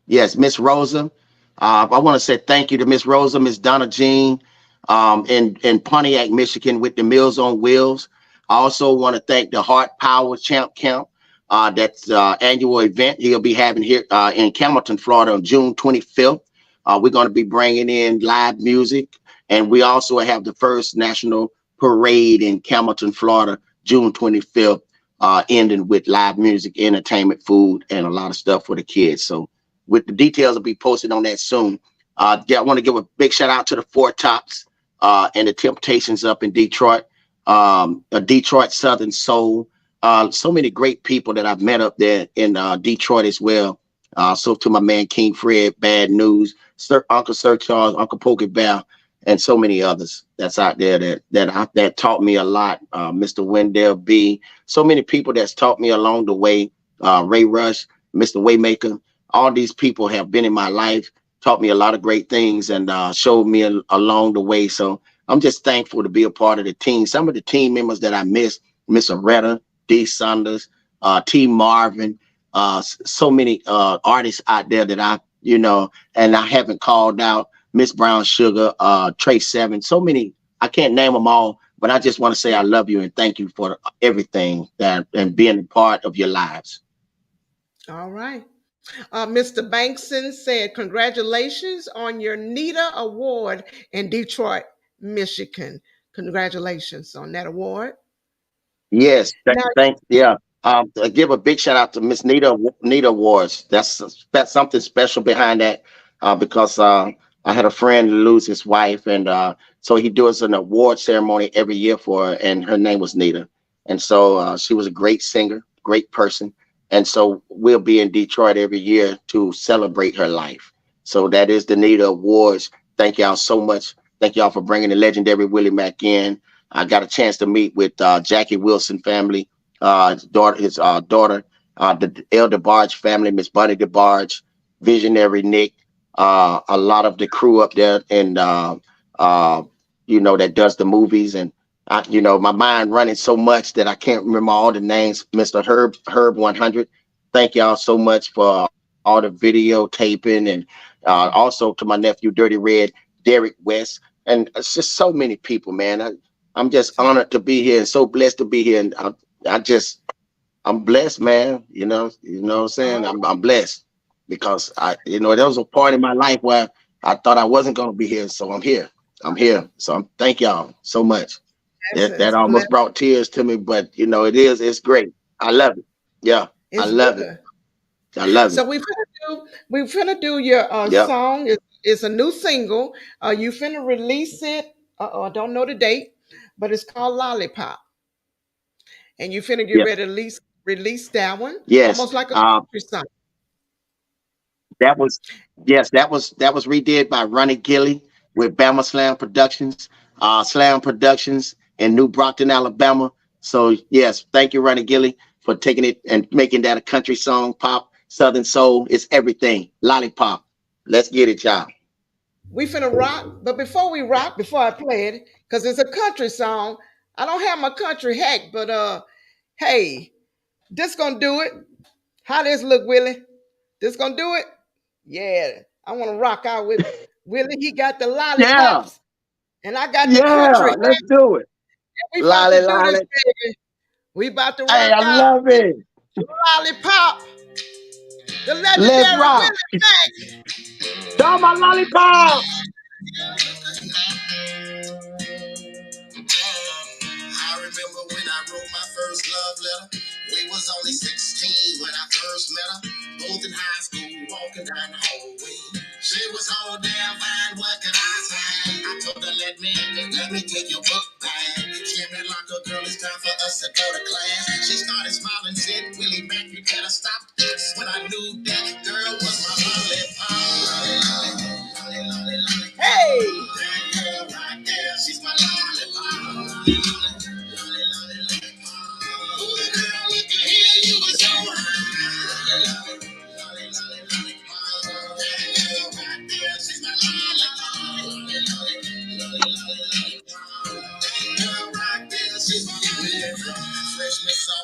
Yes, Miss Rosa. I want to say thank you to Miss Rosa, Miss Donna Jean, in Pontiac, Michigan, with the Meals on Wheels. I also want to thank the Heart Power Champ Camp. That's annual event he'll be having here in Campbellton, Florida, on June 25th. We're going to be bringing in live music, and we also have the first national parade in Campbellton, Florida, June 25th, ending with live music, entertainment, food, and a lot of stuff for the kids. So, with the details will be posted on that soon. Yeah, I want to give a big shout out to the Four Tops and the Temptations up in Detroit, Detroit Southern Soul. So many great people that I've met up there in Detroit as well. So to my man King Fred, Bad News, Sir Charles, Uncle Pokey Bear, and so many others that's out there that taught me a lot. Mr. Wendell B. So many people that's taught me along the way. Ray Rush, Mr. Waymaker, all these people have been in my life, taught me a lot of great things, and showed me along the way. So I'm just thankful to be a part of the team. Some of the team members that I miss, Miss Aretta, D. Saunders, T. Marvin, so many artists out there that and I haven't called out. Miss Brown Sugar, Trey Seven, so many. I can't name them all, but I just want to say I love you and thank you for everything that and being a part of your lives. All right. Mr. Bankson said, congratulations on your NITA award in Detroit, Michigan. Congratulations on that award. Yes, Now, thanks. Yeah. I give a big shout out to Miss Nita Awards. That's something special behind that, because I had a friend lose his wife, and so he does an award ceremony every year for her, and her name was Nita, and so she was a great singer, great person, and so we'll be in Detroit every year to celebrate her life. So that is the Nita Awards. Thank y'all so much. Thank y'all for bringing the legendary Willie Mack in. I got a chance to meet with Jackie Wilson family, his daughter, the Elder Barge family, Miss Bunny DeBarge, Visionary Nick, a lot of the crew up there, and uh, that does the movies, and my mind running so much that I can't remember all the names. Mr. Herb 100, thank y'all so much for all the videotaping, and also to my nephew Dirty Red, Derek West, and it's just so many people, man. I'm just honored to be here and so blessed to be here. And I'm blessed, man. You know what I'm saying? oh, I'm blessed because there was a point in my life where I thought I wasn't gonna be here. So I'm here. I'm here. So thank y'all so much. That it's blessed. almost brought tears to me, but it's great. I love it. Yeah, I It's love it. good. I love So it. we finna do your Yep. song. It's a new single. You finna release it. I don't know the date, but it's called Lollipop. And you finna get Yes. ready to release that one, Yes. almost like a country song. That was that was redid by Ronnie Gilly with Bama Slam Productions in New Brockton, Alabama. So yes, thank you, Ronnie Gilly, for taking it and making that a country song, pop, southern soul. It's everything. Lollipop. Let's get it, y'all. We finna rock, but before we rock, before I play it, because it's a country song, I don't have my country hack, but hey, this gonna do it. How this look, Willie? This gonna do it? Yeah, I want to rock out with Willie. He got the Yeah, lollipops, and I got the country yeah, let's hack. do it. We about to Lolly, do this, lolly. baby. We about to Hey, rock I out love it. lollipop, the Let's legendary rock. Willie Mac. Talk my lollipop. I remember when I wrote my first love letter. We was only 16 when I first met her. Both in high school, walking down the hallway. She was all damn fine, what could I say? I told her, let me take your book bag. She me like a girl, it's time for us to go to class. She started smiling, said, Willie Mac, you gotta stop this. When I knew that girl was my lollipop. Hey!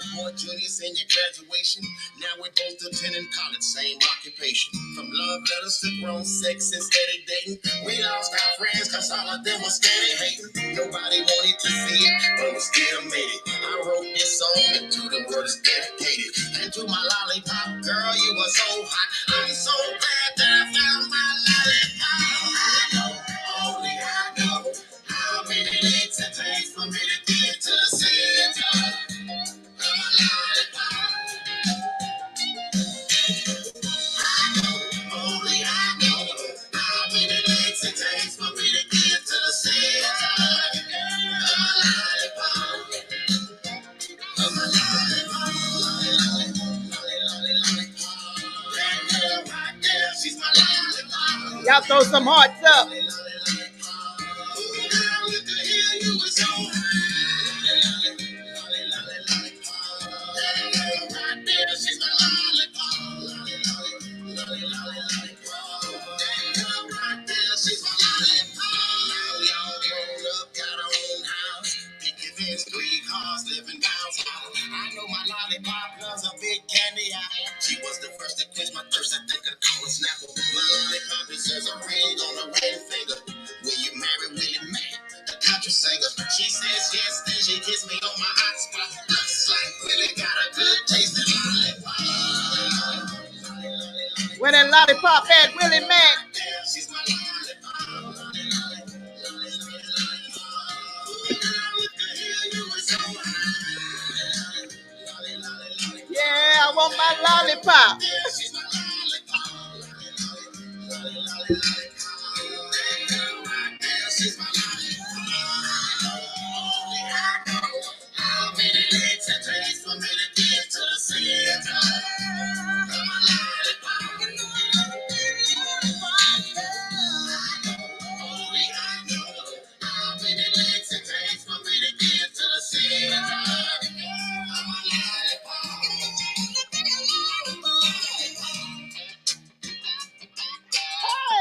sophomore, junior, senior graduation. Now we're both attending college, same occupation. From love letters to grown sex and steady dating. We lost our friends cause all of them were steady hating. Nobody wanted to see it, but we still made it. I wrote this song and to the world is dedicated. And to my lollipop girl, you were so hot. I'm so glad that I found my lollipop. I know, only I know, how many licks it takes for me to get to the center. Y'all throw some hearts up. Three cars living downtown. I know my lollipop loves a big candy apple. She was the first to quench my thirst. I think I call it Snapple. My lollipop deserves a ring on her ring finger. Will you marry WillyMac, the country singer? She says yes, then she kissed me on my hot spot. Looks like Willie got a good taste in lollipop. Where that lollipop at, WillyMac? She's my lollipop. Yeah, I want my lollipop.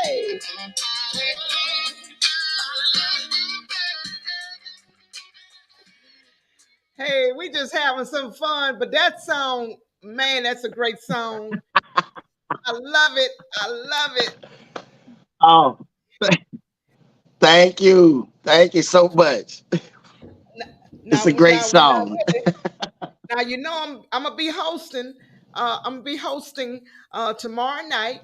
Hey. Hey, we just having some fun, but that song, man, that's a great song. I love it. I love it. Oh, thank you. Thank you so much. It's Now, a great now, song. now, you know I'm gonna be hosting. I'm gonna be hosting tomorrow night.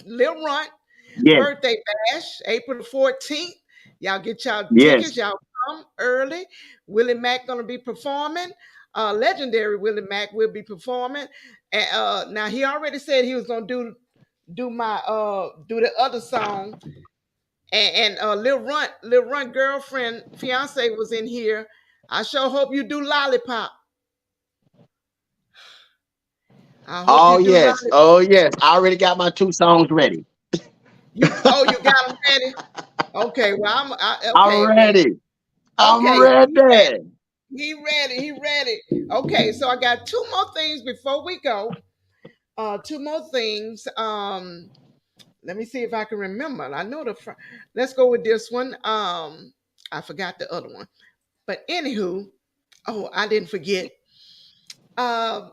Lil Runt Yes, birthday bash, April the 14th. Y'all get y'all tickets. yes. Y'all come early. Willie Mack gonna be performing. Legendary Willie Mack will be performing. And now he already said he was gonna do the other song. And Lil Runt girlfriend, fiance was in here. I sure hope you do lollipop. I hope Oh you do yes. lollipop. Oh yes. I already got my two songs ready. You got them ready. Okay, well I'm okay, well ready. I'm okay, ready. he ready, he ready. Okay, so I got two more things before we go. Two more things. Let me see if I can remember. I know let's go with this one. I forgot the other one. But anywho, oh, I didn't forget. Uh,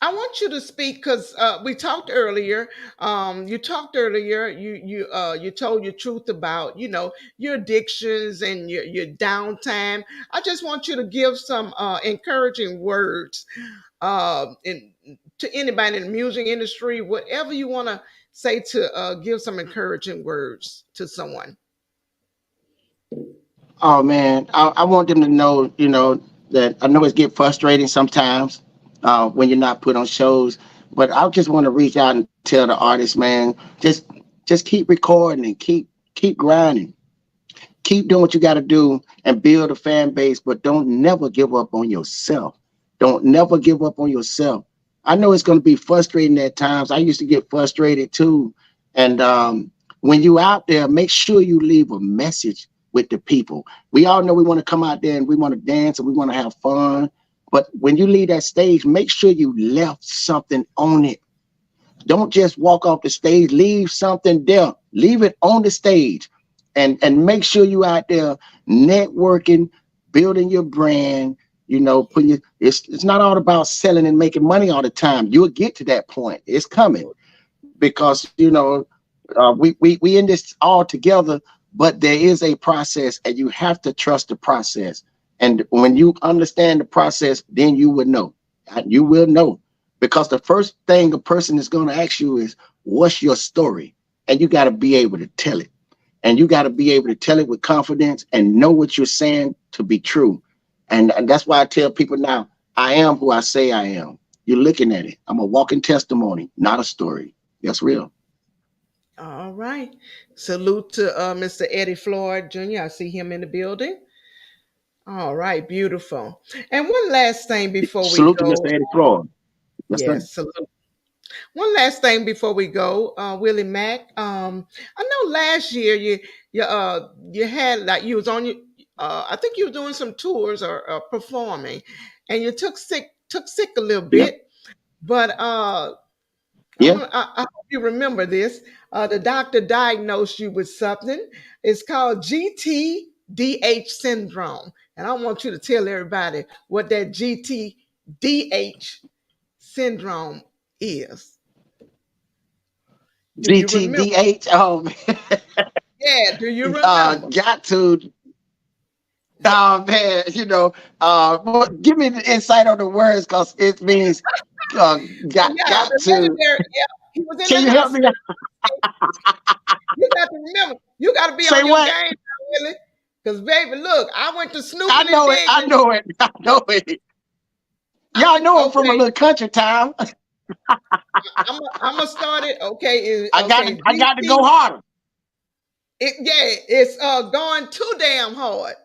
I want you to speak because we talked earlier. You talked earlier. You told your truth about your addictions and your downtime. I just want you to give some encouraging words in to anybody in the music industry, whatever you want to say to give some encouraging words to someone. Oh man, I want them to know, that I know it's get frustrating sometimes when you're not put on shows, but I just want to reach out and tell the artists, man, just keep recording and keep grinding, keep doing what you got to do and build a fan base, but don't never give up on yourself. Don't never give up on yourself. I know it's going to be frustrating at times. I used to get frustrated too. And when you out there, make sure you leave a message with the people. We all know we want to come out there and we want to dance and we want to have fun. But when you leave that stage, make sure you left something on it. Don't just walk off the stage. Leave something there. Leave it on the stage, and make sure you out there networking, building your brand, You know, putting you, it's not all about selling and making money all the time. You'll get to that point. It's coming because we in this all together, but there is a process, and you have to trust the process. And when you understand the process, then you will know. You will know because the first thing a person is going to ask you is, "What's your story?" And you got to be able to tell it, and you got to be able to tell it with confidence and know what you're saying to be true. And that's why I tell people now, I am who I say I am. You're looking at it. I'm a walking testimony, not a story. That's real. All right. Salute to Mr. Eddie Floyd Jr. I see him in the building. All right, beautiful. And one last thing before we Salute to Mr. go. Eddie Floyd. Yes, sir. Yes, salute. One last thing before we go, Willie Mac. I know last year you had like you was on your I think you were doing some tours or performing, and you took sick a little Yep. bit. But Yeah. I hope you remember this. The doctor diagnosed you with something. It's called GTDH syndrome, and I want you to tell everybody what that GTDH syndrome is. Do you remember? GTDH. Yeah, do you remember? Got to. Man, give me the insight on the words because it means uh, Yeah, got the to. legendary. Yeah, he was in the Can you help me? hospital. You got to remember. You got to be Say on your what? game now, Willie. Because baby, look, I went to I snooping and know it. I digging. know it. I know it. I Y'all went. know I'm from a Okay, little country town. I'm gonna start it. Okay, I okay. got to go GT. harder. It's going too damn hard.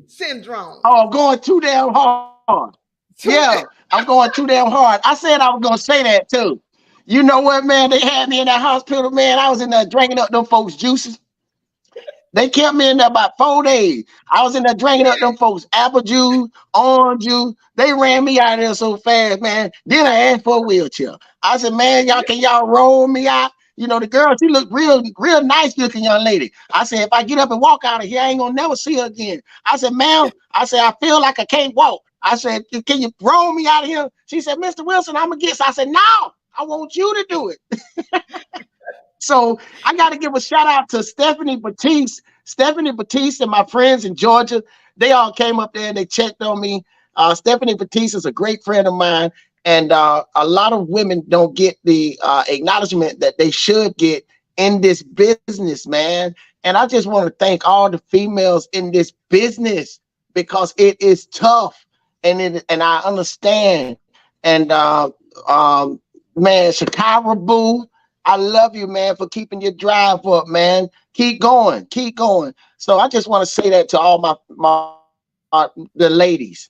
Syndrome. Oh, I'm going too damn hard. Yeah, Too. I'm going too damn hard. I said I was gonna say that too. You know what, man? They had me in that hospital, man. I was in there drinking up them folks' juices. They kept me in there about 4 days. I was in there drinking up them folks' apple juice, orange juice. They ran me out of there so fast, man. Then I asked for a wheelchair. I said, man, y'all roll me out? You know, the girl, she looked real nice looking young lady. I said, if I get up and walk out of here, I ain't gonna never see her again. I said, ma'am, I said, I feel like I can't walk. I said, can you roll me out of here? She said, Mr. Wilson, I'm gonna get. I said, no, I want you to do it. So I got to give a shout out to Stephanie Batiste. Stephanie Batiste and my friends in Georgia, they all came up there and they checked on me. Stephanie Batiste is a great friend of mine. And a lot of women don't get the acknowledgement that they should get in this business, man. And I just want to thank all the females in this business because it is tough and I understand. And man, Shakira Boo, I love you, man, for keeping your drive up, man. Keep going, keep going. So I just want to say that to all the ladies.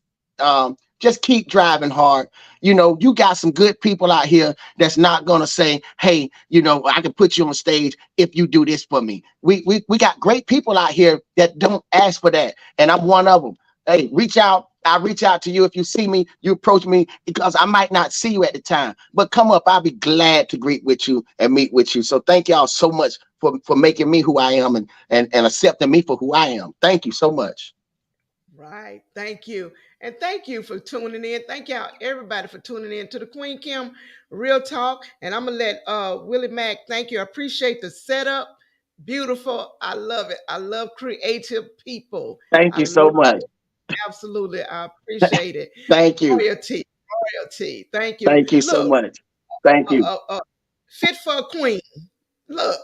Just keep driving hard. You got some good people out here that's not gonna say, "Hey, I can put you on stage if you do this for me." We got great people out here that don't ask for that, and I'm one of them. Hey, reach out. I reach out to you if you see me, you approach me because I might not see you at the time, but come up. I'll be glad to greet with you and meet with you. So thank y'all so much for making me who I am and accepting me for who I am. Thank you so much. Right. Thank you. And thank you for tuning in. Thank y'all, everybody, for tuning in to the Queen Kim Real Talk. And I'm going to let Willie Mac thank you. I appreciate the setup. Beautiful. I love it. I love creative people. Thank I you so love much. absolutely. I appreciate it. Thank you. Royalty. Royalty. Thank you. Thank you so Look, much. Thank uh, you. uh, uh, fit for a queen. Look,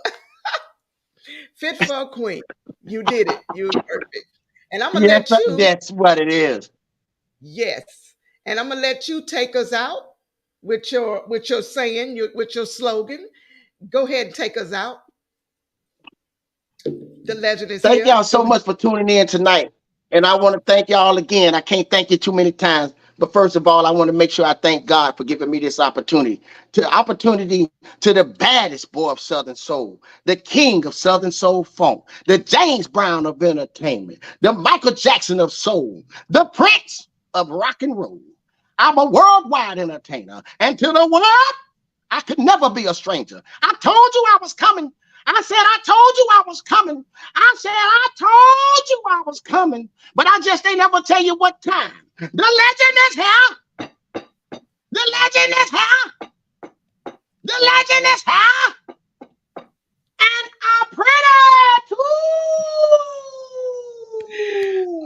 fit for a queen. You did it. You were perfect. And I'm going to Yes, let you. that's what it is. Yes. And I'm gonna let you take us out with your saying, with your slogan. Go ahead and take us out. The legend is Thank here. y'all so Go ahead. much for tuning in tonight. And I want to thank y'all again. I can't thank you too many times. But first of all, I want to make sure I thank God for giving me this opportunity. To the baddest boy of Southern Soul, the king of Southern Soul Funk, the James Brown of entertainment, the Michael Jackson of soul, the Prince of rock and roll. I'm a worldwide entertainer. And to the world, I could never be a stranger. I told you I was coming. I said, I told you I was coming. I said, I told you I was coming, but I just ain't never tell you what time. The legend is here. The legend is here. The legend is here. And I'm pretty too.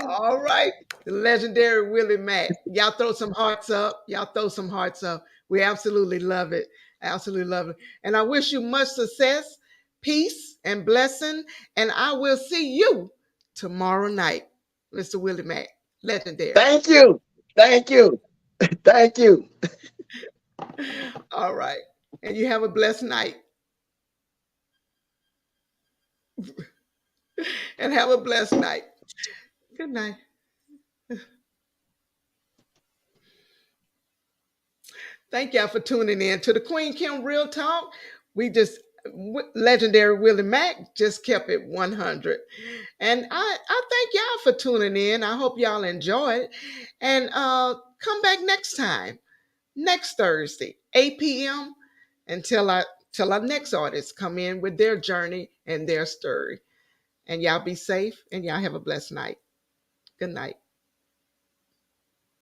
All right. The legendary Willie Mack. Y'all throw some hearts up. Y'all throw some hearts up. We absolutely love it. Absolutely love it. And I wish you much success, peace, and blessing. And I will see you tomorrow night, Mr. Willie Mack. Legendary. Thank you. Thank you. Thank you. All right. And you have a blessed night. And have a blessed night. Good night. Thank y'all for tuning in to the Queen Kim Real Talk. We just legendary Willie Mack just kept it 100. And I thank y'all for tuning in. I hope y'all enjoy it. And come back next time, next Thursday, 8 p.m. until our next artists come in with their journey and their story. And y'all be safe and y'all have a blessed night. Good night.